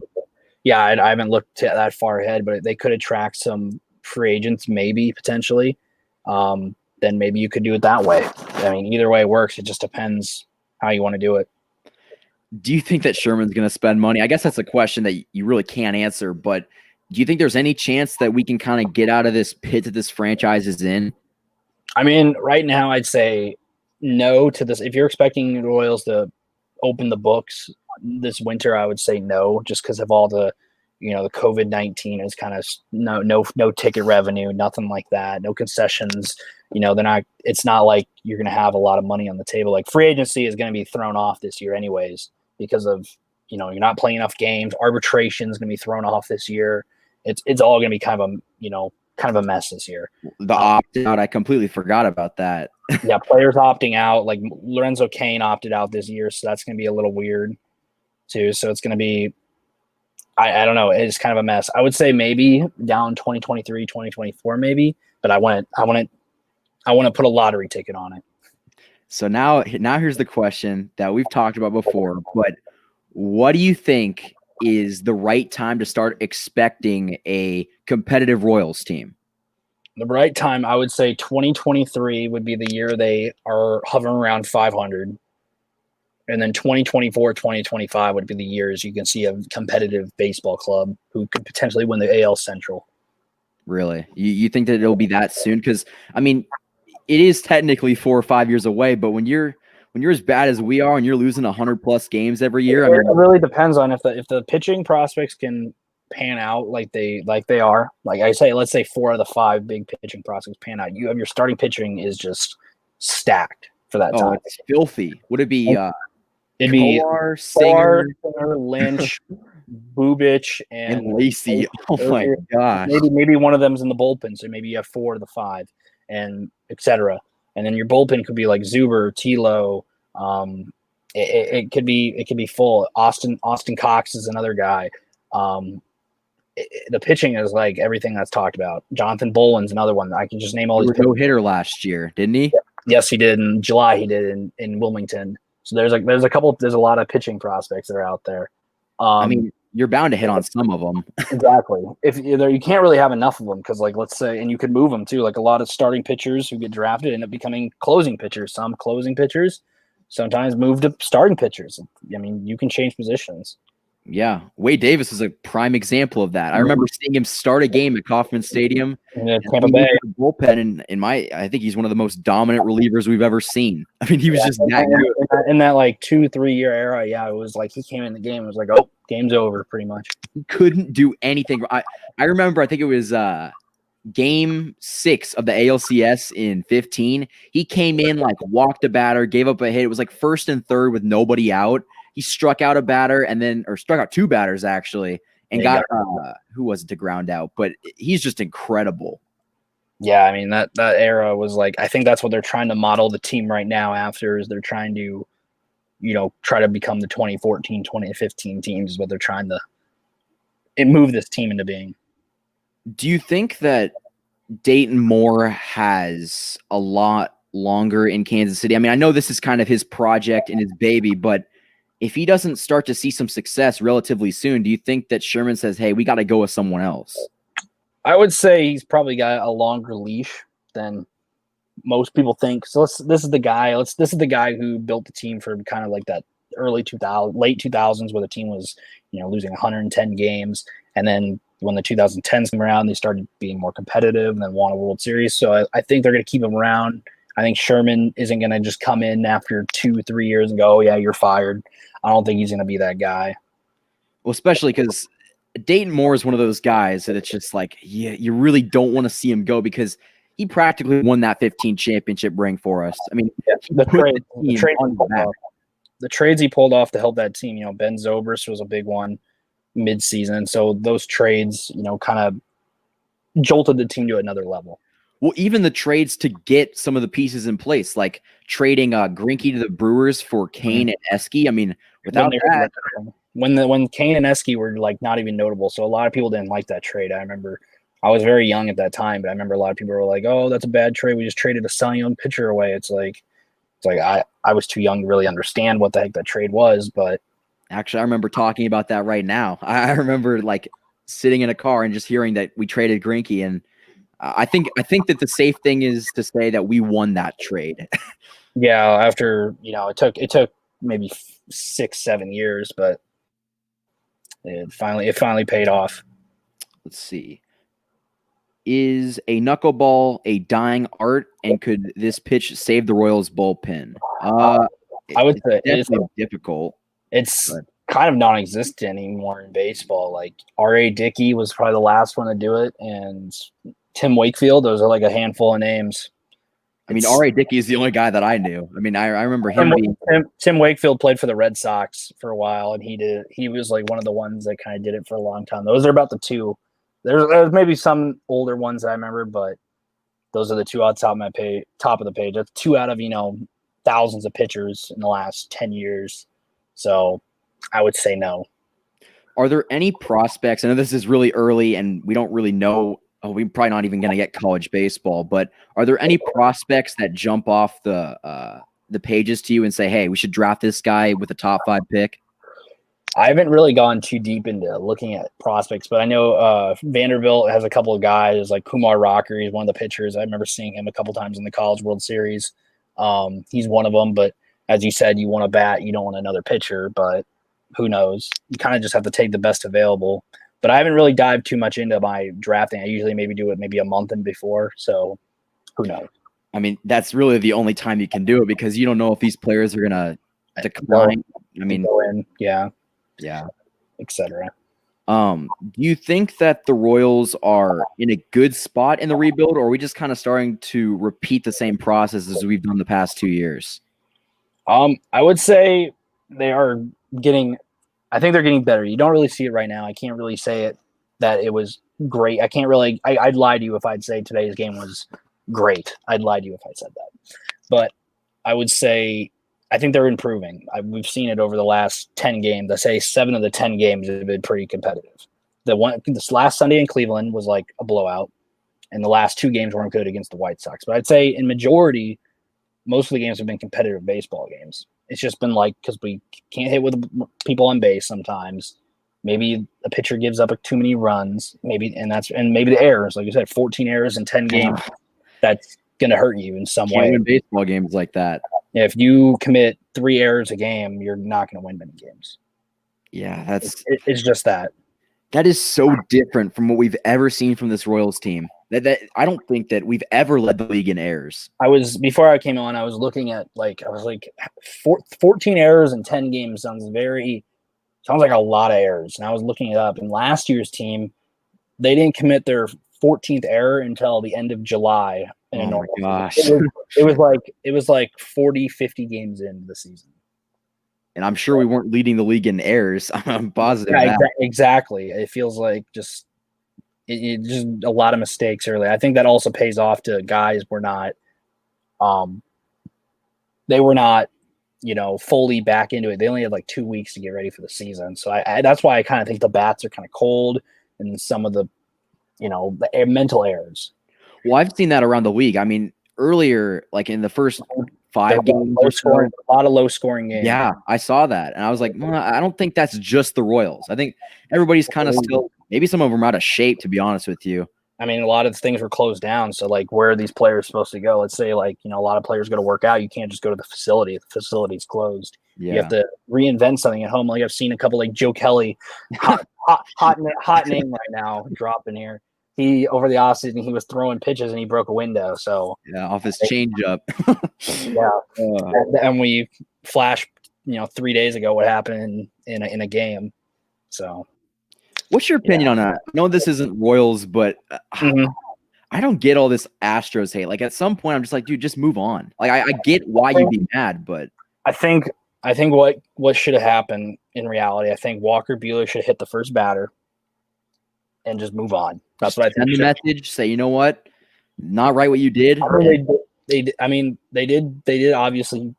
Yeah, I haven't looked that far ahead, but they could attract some free agents, maybe potentially. Then maybe you could do it that way. I mean, either way works. It just depends how you want to do it. Do you think that Sherman's going to spend money? I guess that's a question that you really can't answer, but do you think there's any chance that we can kind of get out of this pit that this franchise is in? I mean, right now I'd say no to this. If you're expecting the Royals to open the books this winter, I would say no, just because of all the, the COVID-19 is kind of no ticket revenue, nothing like that, no concessions. It's not like you're going to have a lot of money on the table. Like free agency is going to be thrown off this year anyways, because of, you're not playing enough games. Arbitration is going to be thrown off this year. It's all going to be kind of a mess this year. The opt-out, I completely forgot about that. Yeah, players opting out. Like Arinze Okoye opted out this year, so that's going to be a little weird too. So it's going to be, I don't know. It's kind of a mess. I would say maybe down 2023, 2024, maybe. But I want to put a lottery ticket on it. So now here's the question that we've talked about before. But what do you think is the right time to start expecting a competitive Royals team? The right time, I would say 2023 would be the year they are hovering around 500. And then 2024, 2025 would be the years you can see a competitive baseball club who could potentially win the AL Central. Really? You think that it'll be that soon? Because, I mean, it is technically 4 or 5 years away, but when you're as bad as we are and you're losing 100+ games every year, it really depends on if the pitching prospects can pan out like they are. Like I say, let's say 4 of the 5 big pitching prospects pan out. You have your starting pitching is just stacked for that time. It's filthy. Would it be it'd be Kolar, Singer, Lynch, Bubich, and Lacey? Oh my gosh. Maybe one of them's in the bullpen, so maybe you have 4 of the 5, and etc. And then your bullpen could be like Zuber, Tilo. It could be full. Austin Cox is another guy. The pitching is like everything that's talked about. Jonathan Boland's another one. I can just name all these. No-hitter last year, didn't he? Yes, he did. In July, he did in Wilmington. So there's a lot of pitching prospects that are out there. I mean, you're bound to hit on some of them. Exactly. If you can't really have enough of them, because like let's say, and you could move them too. Like a lot of starting pitchers who get drafted end up becoming closing pitchers. Some closing pitchers sometimes move to starting pitchers. I mean, you can change positions. Yeah, Wade Davis is a prime example of that. I remember seeing him start a game at Kauffman Stadium, Tampa Bay bullpen, and I think he's one of the most dominant relievers we've ever seen. I mean, he was just that good in that like 2-3 year era. Yeah, it was like he came in the game, it was like, oh, game's over, pretty much. He couldn't do anything. I remember, I think it was Game 6 of the ALCS in 2015. He came in, like walked a batter, gave up a hit. It was like 1st and 3rd with nobody out. He struck out a batter or struck out 2 batters actually, and got who was it to ground out. But he's just incredible. Yeah, I mean that era was like, I think that's what they're trying to model the team right now after, is they're trying to, try to become the 2014, 2015 teams is what they're trying to move this team into being. Do you think that Dayton Moore has a lot longer in Kansas City? I mean, I know this is kind of his project and his baby, but if he doesn't start to see some success relatively soon, do you think that Sherman says, hey, we got to go with someone else? I would say he's probably got a longer leash than most people think. So this is the guy who built the team for kind of like that late 2000s, where the team was, losing 110 games. And then when the 2010s came around, they started being more competitive and then won a World Series. So I think they're going to keep him around. I think Sherman isn't going to just come in after 2-3 years and go, oh, yeah, you're fired. I don't think he's going to be that guy. Well, especially because Dayton Moore is one of those guys that it's just like, yeah, you really don't want to see him go, because he practically won that 15 championship ring for us. I mean, the trades he pulled off to help that team, Ben Zobrist was a big one mid-season. So those trades, kind of jolted the team to another level. Well, even the trades to get some of the pieces in place, like trading Greinke to the Brewers for Kane and Eske. I mean, without that, when Kane and Eske were like not even notable, so a lot of people didn't like that trade. I remember I was very young at that time, but I remember a lot of people were like, "Oh, that's a bad trade. We just traded a Cy Young pitcher away." It's like I was too young to really understand what the heck that trade was, but Actually, I remember talking about that right now. I remember like sitting in a car and just hearing that we traded Greinke, and I think that the safe thing is to say that we won that trade. yeah, after it took maybe 6-7 years, but it finally paid off. Let's see. Is a knuckleball a dying art, and could this pitch save the Royals bullpen? I would say It's definitely difficult. it's But kind of non-existent anymore in baseball. Like R.A. Dickey was probably the last one to do it, and Tim Wakefield. Those are like a handful of names. I mean, R.A. Dickey is the only guy that I knew. I mean, I remember him being. Tim Wakefield played for the Red Sox for a while, and he was like one of the ones that kind of did it for a long time. Those are about the two. There's maybe some older ones that I remember, but those are the two on top of the page. That's two out of thousands of pitchers in the last 10 years. So I would say no. Are there any prospects? I know this is really early, and we don't really know. Oh, we're probably not even going to get college baseball. But are there any prospects that jump off the pages to you and say, "Hey, we should draft this guy with a top 5 pick"? I haven't really gone too deep into looking at prospects, but I know Vanderbilt has a couple of guys like Kumar Rocker. He's one of the pitchers. I remember seeing him a couple times in the College World Series. He's one of them, but as you said, you want a bat, you don't want another pitcher, but who knows? You kind of just have to take the best available. But I haven't really dived too much into my drafting. I usually maybe do it maybe a month and before, so who knows? I mean, that's really the only time you can do it because you don't know if these players are going to decline. I mean, go in, yeah, etc. Do you think that the Royals are in a good spot in the rebuild, or are we just kind of starting to repeat the same process as we've done the past 2 years? I would say they are getting. I think they're getting better. You don't really see it right now. I can't really say it that it was great. I can't really. I'd lie to you if I'd say today's game was great. I'd lie to you if I said that. But I would say I think they're improving. We've seen it over the last 10 games. I say 7 of the 10 games have been pretty competitive. This last Sunday in Cleveland was like a blowout, and the last 2 games weren't good against the White Sox. But I'd say in majority, most of the games have been competitive baseball games. It's just been like because we can't hit with people on base sometimes. Maybe a pitcher gives up too many runs. Maybe the errors, like you said, 14 errors in 10 games. That's going to hurt you in some way. Win baseball games like that. If you commit 3 errors a game, you're not going to win many games. Yeah, it's just that. That is so different from what we've ever seen from this Royals team. That I don't think that we've ever led the league in errors. Before I came on, I was looking at 14 errors in 10 games sounds like a lot of errors. And I was looking it up. And last year's team, they didn't commit their 14th error until the end of July. Oh my gosh. It was like 40, 50 games into the season. And I'm sure we weren't leading the league in errors. I'm positive. Yeah, exactly. It feels like just a lot of mistakes early. I think that also pays off to guys they were not, fully back into it. They only had like 2 weeks to get ready for the season. So that's why I kind of think the bats are kind of cold and some of the, the mental errors. Well, I've seen that around the league. I mean, earlier, like in the first 5 games, a lot of low scoring games. Yeah, I saw that, and I was like, I don't think that's just the Royals. I think everybody's kind of still. Maybe some of them are out of shape, to be honest with you. I mean, a lot of things were closed down. So, like, where are these players supposed to go? Let's say, a lot of players go to work out. You can't just go to the facility. The facility's closed. Yeah. You have to reinvent something at home. Like I've seen a couple, like Joe Kelly, hot name right now, dropping here. He over the offseason he was throwing pitches and he broke a window. So yeah, off his changeup. And we flashed 3 days ago what happened in a game. So, what's your opinion on that? No, this isn't Royals, but I don't get all this Astros hate. Like at some point, I'm just like, dude, just move on. Like I get why you'd be mad, but I think what should have happened in reality, I think Walker Buehler should hit the first batter and just move on. That's what I think. Send the message. Say, you know what? Not right what you did. They did obviously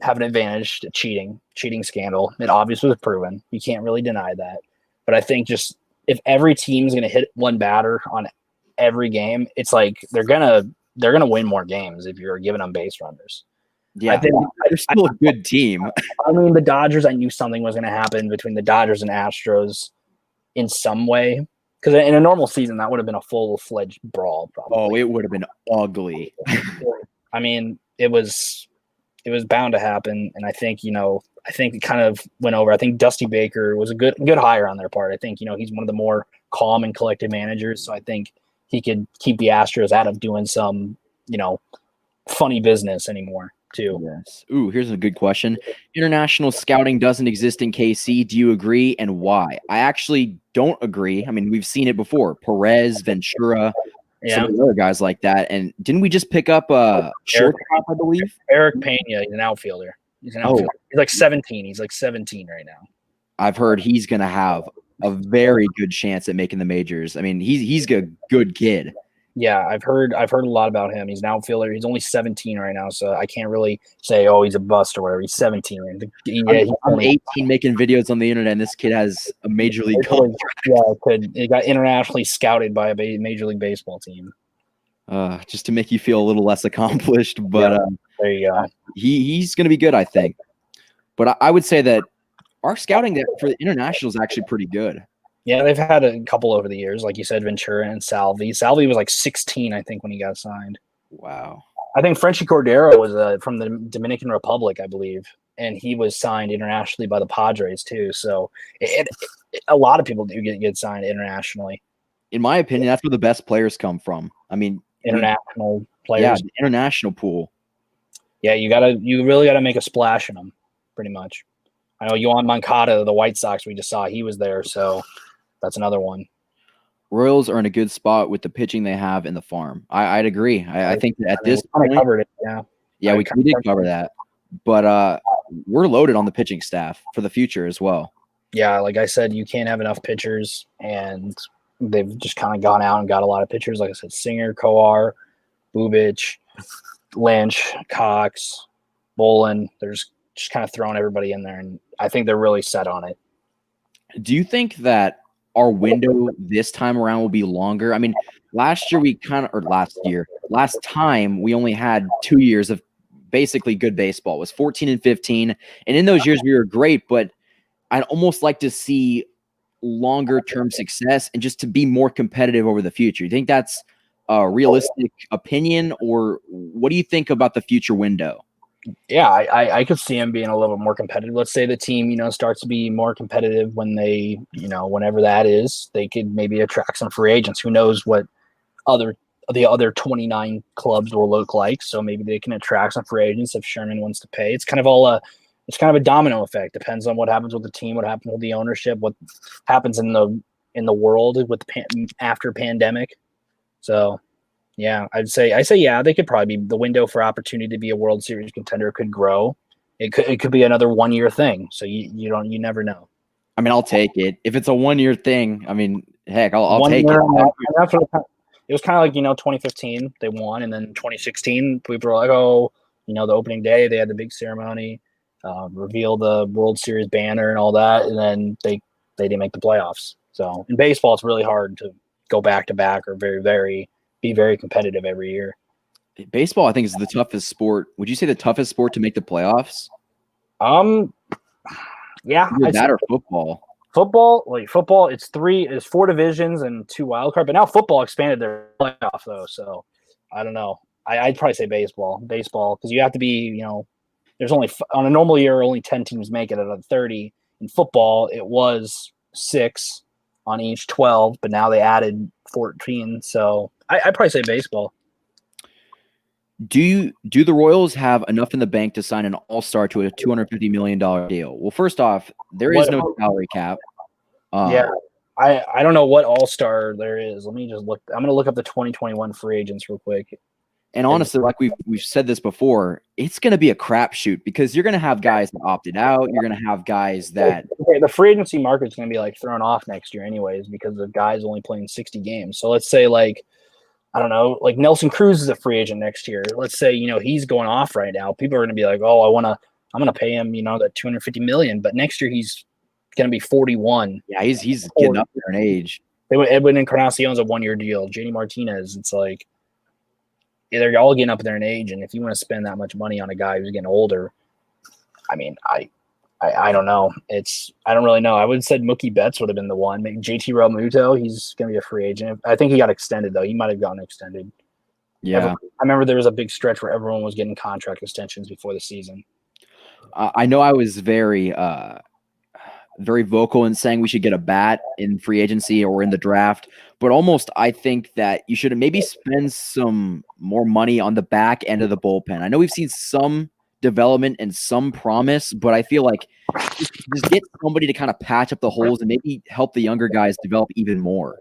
have an advantage to cheating scandal. It obviously was proven. You can't really deny that. But I think just if every team's going to hit one batter on every game, it's like they're gonna win more games if you're giving them base runners. Yeah, they're still a good team. I mean, the Dodgers, I knew something was going to happen between the Dodgers and Astros in some way. Because in a normal season, that would have been a full-fledged brawl, probably. Oh, it would have been ugly. I mean, it was bound to happen, and I think it kind of went over. I think Dusty Baker was a good hire on their part. I think he's one of the more calm and collected managers, so I think he could keep the Astros out of doing some funny business anymore too. Yes. Ooh, here's a good question. International scouting doesn't exist in KC. Do you agree, and why? I actually don't agree. I mean, we've seen it before. Perez, Ventura, some of the other guys like that. And didn't we just pick up a shortstop, I believe? Eric Pena, he's an outfielder. He's like 17. He's like 17 right now. I've heard he's going to have a very good chance at making the majors. I mean, he's a good kid. Yeah, I've heard a lot about him. He's an outfielder. He's only 17 right now, so I can't really say, oh, he's a bust or whatever. He's 17. I'm 18 making videos on the internet, and this kid has a major league contract. Yeah, he got internationally scouted by a major league baseball team. Just to make you feel a little less accomplished, but there you go. He's going to be good, I think. But I would say that our scouting for the international is actually pretty good. Yeah, they've had a couple over the years, like you said, Ventura and Salvi. Salvi was like 16, I think, when he got signed. Wow. I think Frenchie Cordero was from the Dominican Republic, I believe, and he was signed internationally by the Padres too. So a lot of people do get signed internationally. In my opinion, that's where the best players come from. I mean, international players. Yeah, the international pool. Yeah, you really gotta make a splash in them, pretty much. I know Yohan Moncada, the White Sox, we just saw he was there, so that's another one. Royals are in a good spot with the pitching they have in the farm. I'd agree. I think that at this point, covered it. Yeah, we did cover that. But we're loaded on the pitching staff for the future as well. Yeah, like I said, you can't have enough pitchers, and they've just kind of gone out and got a lot of pitchers. Like I said, Singer, Coar, Bubich, Lynch, Cox, Bolin. They're just kind of throwing everybody in there, and I think they're really set on it. Do you think that our window this time around will be longer? I mean, last time we only had 2 years of basically good baseball. It was 14 and 15. And in those years we were great, but I'd almost like to see longer term success and just to be more competitive over the future. You think that's a realistic opinion, or what do you think about the future window? Yeah, I could see him being a little bit more competitive. Let's say the team, starts to be more competitive when they, whenever that is, they could maybe attract some free agents. Who knows what the other 29 clubs will look like? So maybe they can attract some free agents if Sherman wants to pay. It's kind of a domino effect. Depends on what happens with the team, what happens with the ownership, what happens in the world with after pandemic. So. Yeah, I say yeah, they could probably be the window for opportunity to be a World Series contender could grow. It could be another 1 year thing. So you never know. I mean, I'll take it. If it's a 1 year thing, I mean, heck, I'll take it. That's what it was kind of like, 2015 they won, and then 2016 people were like, oh, the opening day they had the big ceremony, reveal the World Series banner and all that, and then they didn't make the playoffs. So in baseball, it's really hard to go back to back or be very competitive every year. Baseball, I think, is the toughest sport. Would you say the toughest sport to make the playoffs? Yeah. Either that or football. Football, it's 4 divisions and 2 wild card. But now football expanded their playoff though, so I don't know. I'd probably say baseball, because you have to be, there's only on a normal year only 10 teams make it out of 30. In football, it was 6 on each 12, but now they added 14. So I'd probably say baseball. Do the Royals have enough in the bank to sign an all-star to a $250 million deal? Well, first off, there is no salary cap. Yeah, I don't know what all-star there is. Let me just look. I'm going to look up the 2021 free agents real quick. And honestly, like we've said this before, it's going to be a crapshoot because you're going to have guys that opted out. You're going to have guys that the free agency market's going to be like thrown off next year anyways because of guys only playing 60 games. So let's say I don't know, like Nelson Cruz is a free agent next year. Let's say, he's going off right now. People are going to be like, oh, I'm going to pay him, that $250 million. But next year he's going to be 41. Yeah, he's getting up there in age. Edwin Encarnacion's a 1-year deal. JD Martinez, it's like they're all getting up there in age, and if you want to spend that much money on a guy who's getting older, I mean, I don't know. I don't really know. I would have said Mookie Betts would have been the one. Maybe JT Realmuto, he's going to be a free agent. I think he got extended, though. He might have gotten extended. Yeah. I remember there was a big stretch where everyone was getting contract extensions before the season. I know I was very vocal in saying we should get a bat in free agency or in the draft, but almost I think that you should maybe spend some more money on the back end of the bullpen. I know we've seen some development and some promise, but I feel like just get somebody to kind of patch up the holes and maybe help the younger guys develop even more.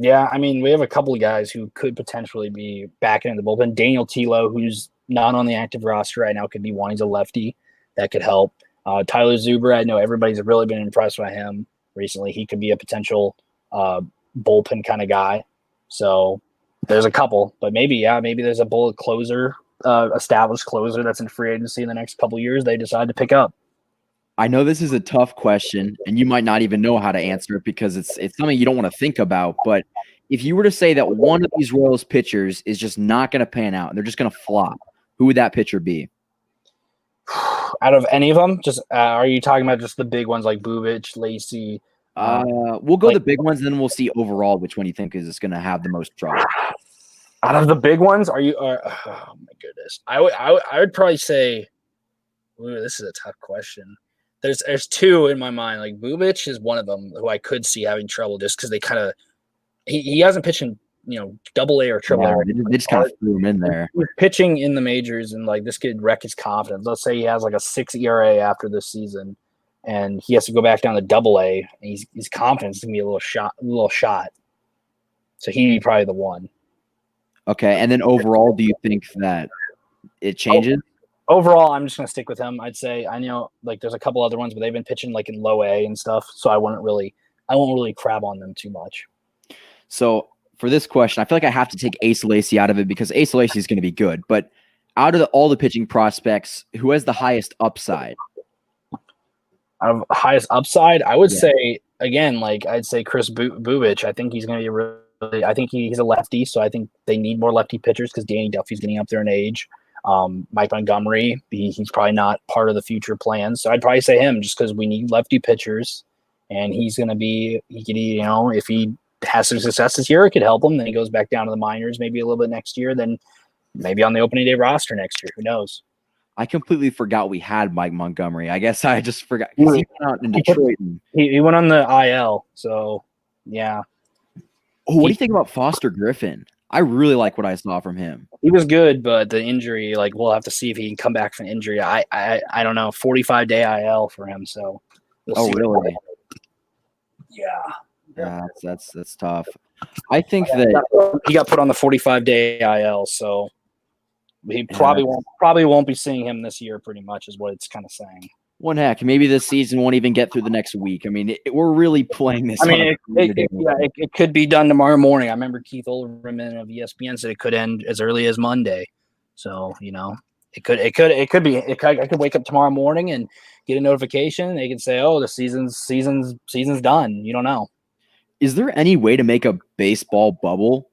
Yeah, I mean, we have a couple of guys who could potentially be back in the bullpen. Daniel Tilo, who's not on the active roster right now, could be one. He's a lefty. That could help. Tyler Zuber, I know everybody's really been impressed by him recently. He could be a potential bullpen kind of guy. So there's a couple, but maybe there's a bullet closer, established closer that's in free agency in the next couple of years they decide to pick up. I know this is a tough question, and you might not even know how to answer it because it's something you don't want to think about. But if you were to say that one of these Royals pitchers is just not going to pan out and they're just going to flop, who would that pitcher be? Out of any of them, just are you talking about just the big ones like Bubic, Lacy? We'll go the big ones, and then we'll see overall which one you think is going to have the most trouble. Out of the big ones, are you? Oh my goodness, I would probably say, ooh, this is a tough question. There's two in my mind. Like Bubic is one of them who I could see having trouble just because they kind of he hasn't pitched in double A or triple A. They just kind of threw him in there. He's pitching in the majors, and like this could wreck his confidence. Let's say he has like a 6 ERA after this season, and he has to go back down to double A, and his confidence is gonna be a little shot. So he'd be probably the one. Okay, and then overall, do you think that it changes? Overall, I'm just gonna stick with him. I'd say I know like there's a couple other ones, but they've been pitching like in low A and stuff, so I won't really crab on them too much. So for this question, I feel like I have to take Ace Lacy out of it because Ace Lacy is going to be good. But out of all the pitching prospects, who has the highest upside? Out of highest upside, I would say again, like I'd say Chris Bubic. I think he's going to be really. I think he's a lefty, so I think they need more lefty pitchers because Danny Duffy's getting up there in age. Mike Montgomery, he's probably not part of the future plans, so I'd probably say him just because we need lefty pitchers, and he's going to be. He could, if he has some success this year, it could help him. Then he goes back down to the minors maybe a little bit next year. Then maybe on the opening day roster next year. Who knows? I completely forgot we had Mike Montgomery. I guess I just forgot. He went out in Detroit. He went on the IL. So, yeah. Oh, what do you think about Foster Griffin? I really like what I saw from him. He was good, but the injury, like we'll have to see if he can come back from injury. I don't know. 45-day IL for him. So. We'll see. Really? Yeah. Yeah, that's tough. I think that he got put on the 45-day IL, so he probably won't be seeing him this year. Pretty much is what it's kind of saying. One heck, maybe this season won't even get through the next week. I mean, we're really playing this. I mean, it could be done tomorrow morning. I remember Keith Olbermann of ESPN said it could end as early as Monday. So it could be. I could wake up tomorrow morning and get a notification. They could say, "Oh, the season's done." You don't know. Is there any way to make a baseball bubble?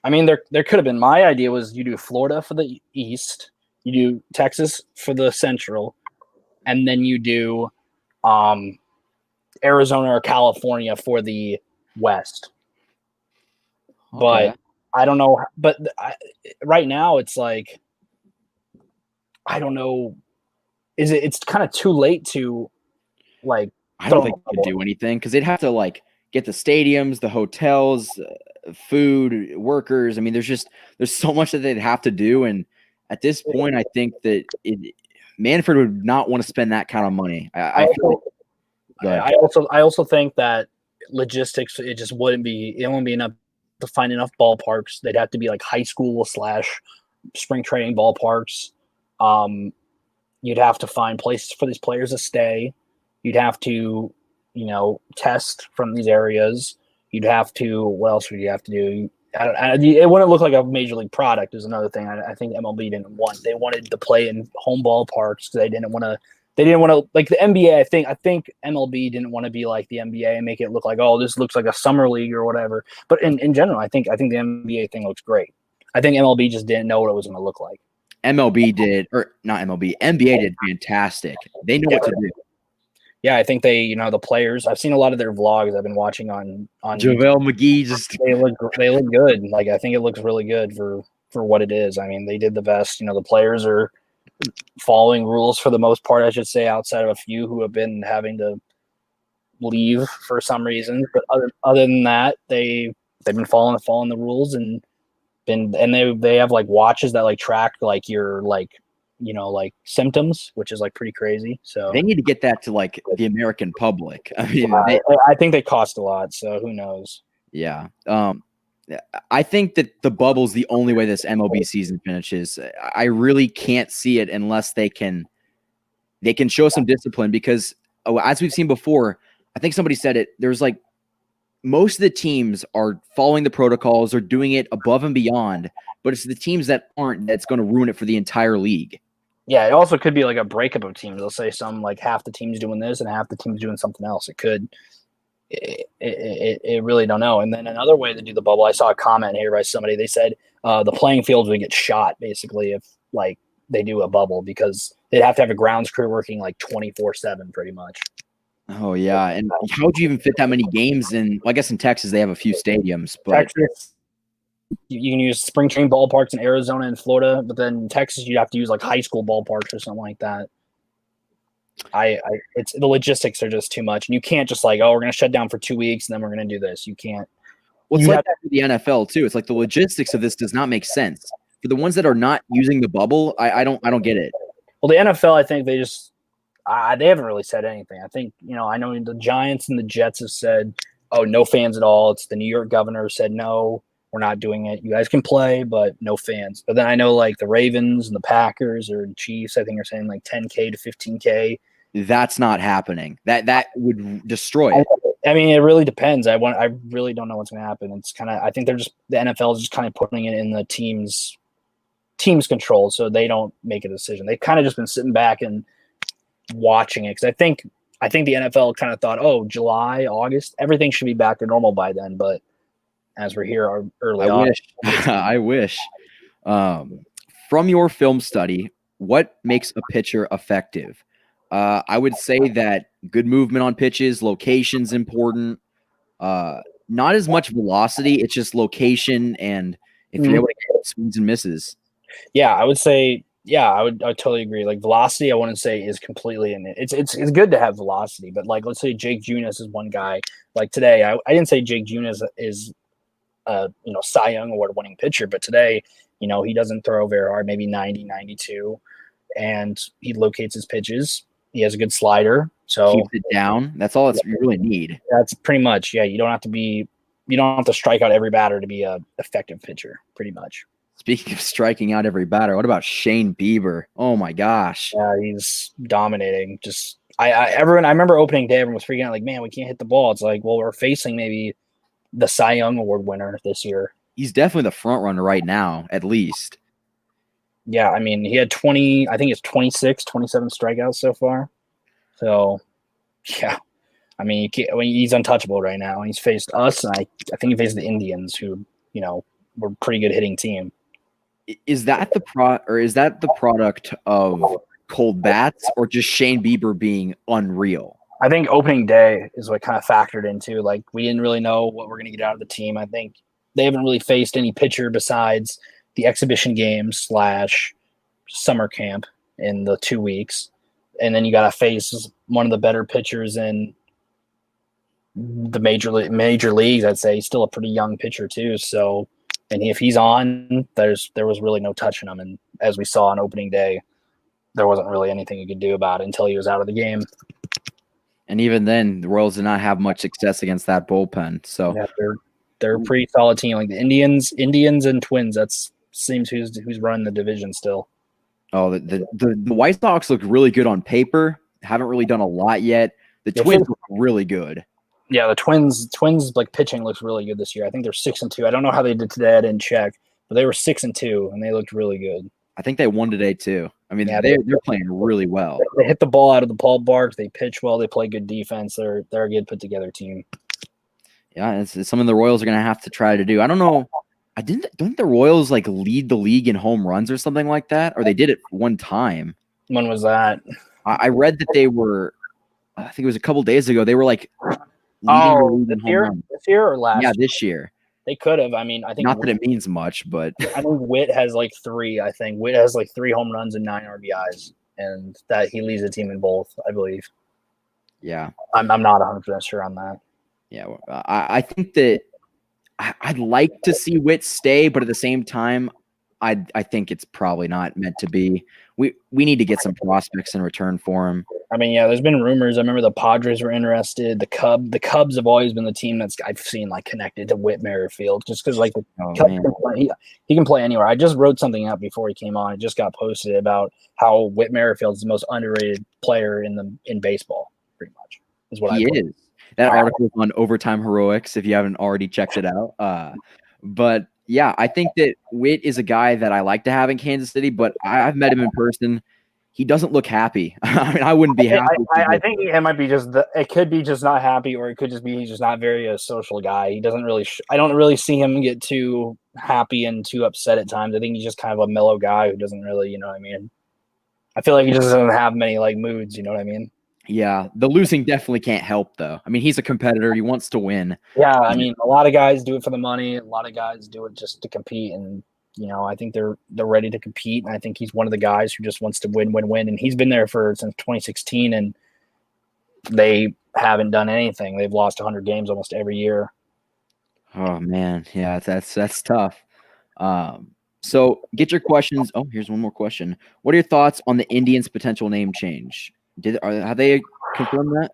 I mean, there could have been. My idea was you do Florida for the East, you do Texas for the Central, and then you do Arizona or California for the West. Okay. But I don't know. But right now it's like, I don't know. It's kind of too late to like. I don't think you could do anything because they'd have to get the stadiums, the hotels, food, workers. I mean, there's so much that they'd have to do. And at this point, I think that Manfred would not want to spend that kind of money. I also think that logistics, it wouldn't be enough to find enough ballparks. They'd have to be like high school / spring training ballparks. You'd have to find places for these players to stay. You'd have to, test from these areas. You'd have to. What else would you have to do? It wouldn't look like a major league product. Is another thing I think MLB didn't want. They wanted to play in home ballparks because they didn't want to they didn't want to like the NBA. I think MLB didn't want to be like the NBA and make it look like, oh, this looks like a summer league or whatever. But in general, I think the NBA thing looks great. I think MLB just didn't know what it was going to look like. MLB did, or not MLB, NBA did fantastic. They know what to do. Yeah, I think they, the players. I've seen a lot of their vlogs. I've been watching on JaVale McGee just they look good. Like I think it looks really good for what it is. I mean, they did the best. The players are following rules for the most part, I should say, outside of a few who have been having to leave for some reason. But other than that, they've been following the rules and they have like watches that like track like your like symptoms, which is like pretty crazy. So they need to get that to like the American public. I mean, I think they cost a lot, so who knows? Yeah. I think that the bubble's the only way this MLB season finishes. I really can't see it unless they can show some discipline because as we've seen before, I think somebody said it, there's like most of the teams are following the protocols or doing it above and beyond, but it's the teams that aren't that's going to ruin it for the entire league. Yeah, it also could be like a breakup of teams. They'll say some like half the team's doing this and half the team's doing something else. It could. It really don't know. And then another way to do the bubble, I saw a comment here by somebody. They said the playing fields would get shot basically if like they do a bubble because they'd have to have a grounds crew working like 24/7 pretty much. Oh yeah, and how would you even fit that many games in? Well, I guess in Texas they have a few stadiums, but Texas, you can use spring training ballparks in Arizona and Florida, but then in Texas you have to use like high school ballparks or something like that. It's the logistics are just too much, and you can't just like, oh, we're gonna shut down for 2 weeks and then we're gonna do this. You can't. Well, it's like that for the NFL too. It's like the logistics of this does not make sense for the ones that are not using the bubble. I don't get it. Well, the NFL, I think they just they haven't really said anything. I think I know the Giants and the Jets have said, oh, no fans at all. It's the New York governor said no, we're not doing it. You guys can play, but no fans. But then I know like the Ravens and the Packers or the Chiefs, I think are saying like 10K to 15K. That's not happening. That would destroy it. I mean, it really depends. I really don't know what's going to happen. It's kind of, I think the NFL is just kind of putting it in the team's control, so they don't make a decision. They've kind of just been sitting back and watching it because I think the NFL kind of thought, oh, July, August, everything should be back to normal by then. But as we're here early on, I wish. From your film study, what makes a pitcher effective? I would say that good movement on pitches, location's important. Not as much velocity, it's just location and if you're able to get swings and misses. Yeah, I would say, I would totally agree. Like velocity, I wouldn't say is completely in it. It's good to have velocity, but like let's say Jake Junis is one guy. Like today, I didn't say Jake Junis is Cy Young Award winning pitcher, but today, he doesn't throw very hard, maybe 90, 92, and he locates his pitches. He has a good slider, so keeps it down. That's all you really need. That's pretty much, you don't have to strike out every batter to be a effective pitcher, pretty much. Speaking of striking out every batter, what about Shane Bieber? Oh my gosh. Yeah, he's dominating. Just I remember opening day, everyone was freaking out like, man, we can't hit the ball. It's like, well, we're facing maybe the Cy Young Award winner this year. He's definitely the front runner right now, at least. Yeah, I mean, he had 20, I think it's 26, 27 strikeouts so far. So, yeah. I mean, he's untouchable right now. And he's faced us, and I think he faced the Indians, who, were a pretty good hitting team. Is that the product of cold bats or just Shane Bieber being unreal? I think opening day is what kind of factored into. Like, we didn't really know what we're going to get out of the team. I think they haven't really faced any pitcher besides the exhibition game / summer camp in the 2 weeks. And then you got to face one of the better pitchers in the major leagues. I'd say he's still a pretty young pitcher too. So, and if he's on, there was really no touching him. And as we saw on opening day, there wasn't really anything you could do about it until he was out of the game. And even then, the Royals did not have much success against that bullpen. So yeah, they're a pretty solid team. Like the Indians and Twins. That's seems who's running the division still. Oh, the White Sox look really good on paper. Haven't really done a lot yet. The Twins look really good. Yeah, the Twins like pitching looks really good this year. I think they're 6-2. I don't know how they did today. I didn't check, but they were 6-2, and they looked really good. I think they won today too. I mean, Yeah, they're playing really well. They hit the ball out of the ballpark. They pitch well. They play good defense. They're a good put together team. Yeah, it's something the Royals are going to have to try to do. I don't know. Don't the Royals like lead the league in home runs or something like that? Or they did it one time. When was that? I read that they were, I think it was a couple days ago, they were like leading the league in home runs. This year or last? Yeah, year? this year. They could have. I mean, I think not that it means much, but I think Witt has like 3. I think Witt has like 3 home runs and 9 RBIs, and that he leads the team in both, I believe. Yeah, I'm not 100% sure on that. Yeah, I think that I'd like to see Witt stay, but at the same time, I think it's probably not meant to be. We need to get some prospects in return for him. I mean, yeah, there's been rumors. I remember the Padres were interested. The Cubs have always been the team that's I've seen like connected to Whit Merrifield, just because like the Cubs can play, he can play anywhere. I just wrote something out before he came on. It just got posted about how Whit Merrifield is the most underrated player in baseball. Pretty much is what he is. That article is on Overtime Heroics if you haven't already checked it out. But yeah, I think that Witt is a guy that I like to have in Kansas City, but I've met him in person. He doesn't look happy. I mean, I wouldn't be happy. I think it might be it could be just not happy, or it could just be he's just not very a social guy. He doesn't really. I don't really see him get too happy and too upset at times. I think he's just kind of a mellow guy who doesn't really, you know what I mean. I feel like he just doesn't have many like moods. You know what I mean? Yeah, the losing definitely can't help, though. I mean, he's a competitor. He wants to win. Yeah, I mean, a lot of guys do it for the money. A lot of guys do it just to compete, and you know, I think they're ready to compete. And I think he's one of the guys who just wants to win. And he's been there since 2016, and they haven't done anything. They've lost 100 games almost every year. Oh man, yeah, that's tough. So get your questions. Oh, here's one more question. What are your thoughts on the Indians' potential name change? Have they confirmed that?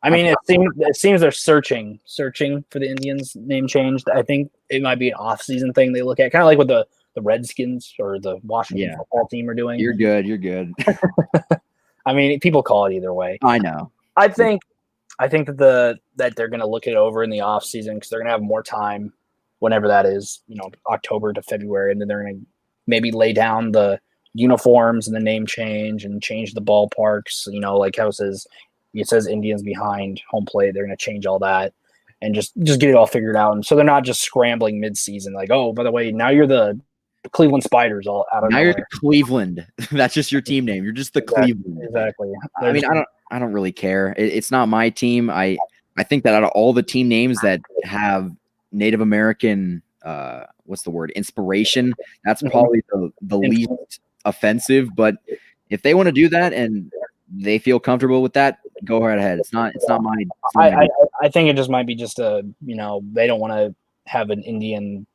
I mean, it seems they're searching for the Indians' name changed. I think it might be an off-season thing they look at, kind of like what the Redskins or the Washington football team are doing. You're good. I mean, people call it either way. I know. I think that they're going to look it over in the off-season because they're going to have more time, whenever that is, you know, October to February, and then they're going to maybe lay down the uniforms and the name change and change the ballparks. You know, like how it says Indians behind home plate. They're going to change all that and just get it all figured out. And so they're not just scrambling mid-season, like, oh, by the way, now you're the Cleveland Spiders all out of nowhere. Now you're Cleveland. That's just your team name. You're just the Cleveland. Exactly. I mean, I don't really care. It's not my team. I think that out of all the team names that have Native American, what's the word? Inspiration. That's probably the least offensive. But if they want to do that and they feel comfortable with that, go right ahead. It's not my. I think it just might be just they don't want to have an Indian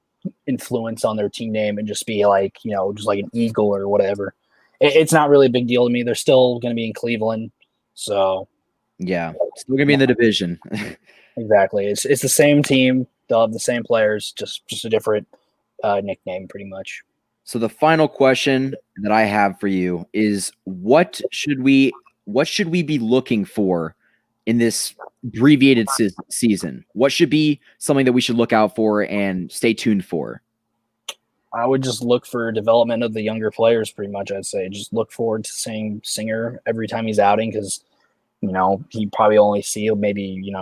influence on their team name and just be like, just like an eagle or whatever. It's not really a big deal to me. They're still going to be in Cleveland, so yeah, still going to be in the division. Exactly. It's the same team. They'll have the same players, just a different nickname, pretty much. So the final question that I have for you is, what should we be looking for in this abbreviated season? What should be something that we should look out for and stay tuned for? I would just look for development of the younger players, pretty much. I'd say just look forward to seeing Singer every time he's outing, because he probably only see maybe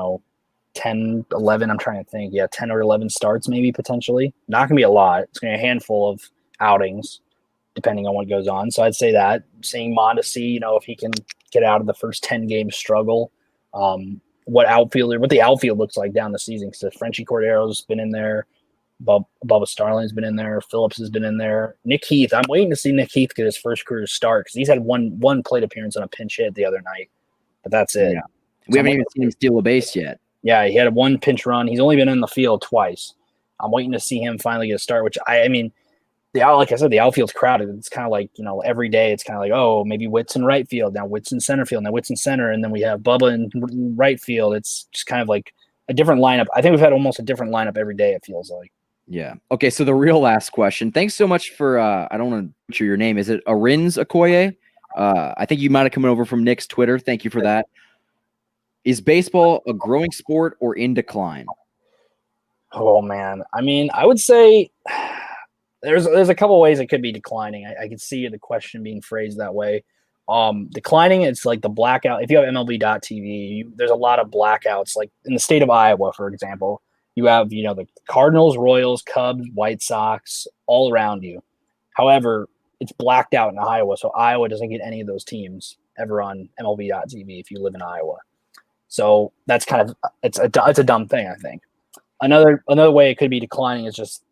10, 11. I'm trying to think. Yeah, 10 or 11 starts maybe potentially. Not gonna be a lot. It's gonna be a handful of outings, depending on what goes on. So I'd say that seeing Mondesi, if he can get out of the first 10 game struggle, what the outfield looks like down the season. Because Frenchie Cordero's been in there, Bubba Starling's been in there, Phillips has been in there, Nick Heath. I'm waiting to see Nick Heath get his first career start because he's had one plate appearance on a pinch hit the other night, but that's it. Yeah. We haven't even seen him steal a base yet. Yeah, he had one pinch run. He's only been in the field twice. I'm waiting to see him finally get a start, which I mean, like I said, the outfield's crowded. It's kind of like, every day it's kind of like, oh, maybe Witt's in right field. Now Witt's in center field. Now Witt's in center. And then we have Bubba in right field. It's just kind of like a different lineup. I think we've had almost a different lineup every day, it feels like. Yeah. Okay, so the real last question. Thanks so much for, I don't want to butcher your name. Is it Arinze Okoye? I think you might have come over from Nick's Twitter. Thank you for that. Is baseball a growing sport or in decline? Oh, man. I mean, I would say there's a couple ways it could be declining. I can see the question being phrased that way. Declining, it's like the blackout. If you have MLB.TV, there's a lot of blackouts. Like in the state of Iowa, for example, you have the Cardinals, Royals, Cubs, White Sox all around you. However, it's blacked out in Iowa, so Iowa doesn't get any of those teams ever on MLB.TV if you live in Iowa. So that's kind of it's a dumb thing, I think. Another way it could be declining is just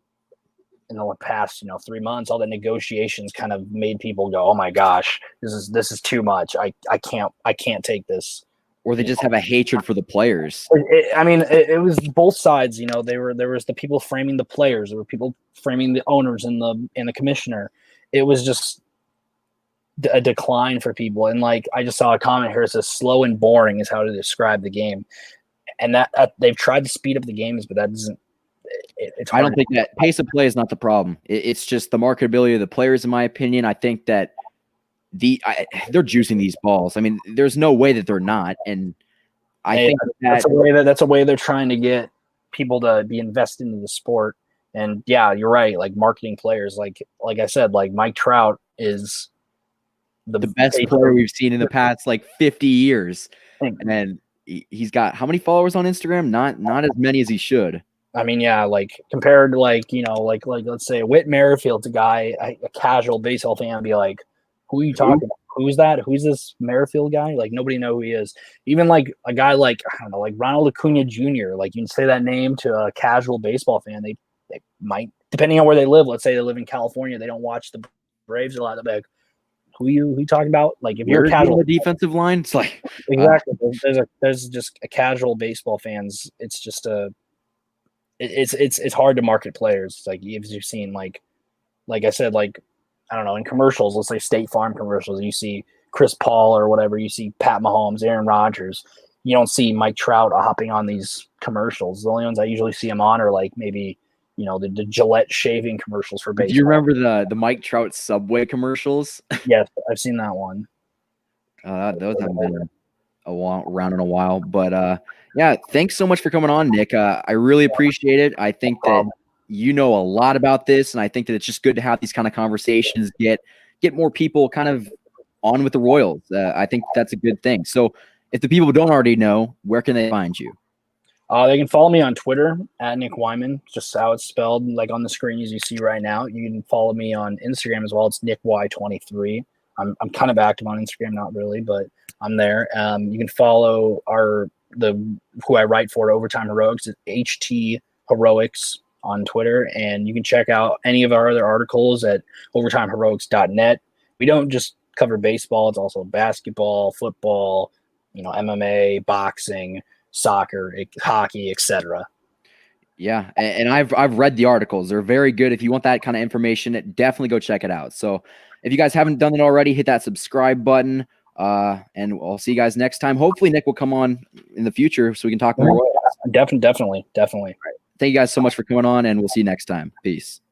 in the past 3 months, all the negotiations kind of made people go, oh my gosh, this is too much. I can't take this. Or they just have a hatred for the players. It was both sides. There was the people framing the players, there were people framing the owners and the commissioner. It was just a decline for people. And like I just saw a comment here, it says slow and boring is how to describe the game. And that they've tried to speed up the games, but that doesn't. It's hard. I don't think that pace of play is not the problem. It's just the marketability of the players, in my opinion. I think that they're juicing these balls. I mean, there's no way that they're not. And I think that's a way they're trying to get people to be invested in the sport. And yeah, you're right. Like marketing players, like I said, like Mike Trout is the best player we've seen in the past like 50 years. And he's got how many followers on Instagram? Not as many as he should. I mean, yeah, like compared to like let's say Whit Merrifield's a guy, a casual baseball fan be like, who are you talking about? Who's that? Who's this Merrifield guy? Like nobody know who he is. Even like a guy like, I don't know, like Ronald Acuna Jr. Like you can say that name to a casual baseball fan. They might, depending on where they live. Let's say they live in California. They don't watch the Braves a lot. They'll be like, who you talking about? Like if you're a casual defensive line, it's like exactly. There's just a casual baseball fans. It's just it's hard to market players. Like if you've seen like I said, like I don't know, in commercials, let's say State Farm commercials, you see Chris Paul or whatever, you see Pat Mahomes, Aaron Rodgers. You don't see Mike Trout hopping on these commercials. The only ones I usually see him on are like maybe the Gillette shaving commercials for baseball. Do you remember the Mike Trout Subway commercials? Yes, I've seen that one. Those haven't been around in a while, but yeah, thanks so much for coming on, Nick. I really appreciate it. I think that you know a lot about this, and I think that it's just good to have these kind of conversations, get more people kind of on with the Royals. I think that's a good thing. So if the people don't already know, where can they find you? They can follow me on Twitter at Nick Whyman, just how it's spelled, like on the screen as you see right now. You can follow me on Instagram as well. It's NickY23. I'm kind of active on Instagram, not really, but I'm there. You can follow who I write for, Overtime Heroics, it's HT Heroics on Twitter, and you can check out any of our other articles at overtimeheroics.net. We don't just cover baseball; it's also basketball, football, MMA, boxing, soccer, hockey, etc. Yeah, and I've read the articles. They're very good. If you want that kind of information, definitely go check it out. So if you guys haven't done it already, hit that subscribe button. And I'll see you guys next time. Hopefully Nick will come on in the future so we can talk more. Definitely. All right. Thank you guys so much for coming on, and we'll see you next time. Peace.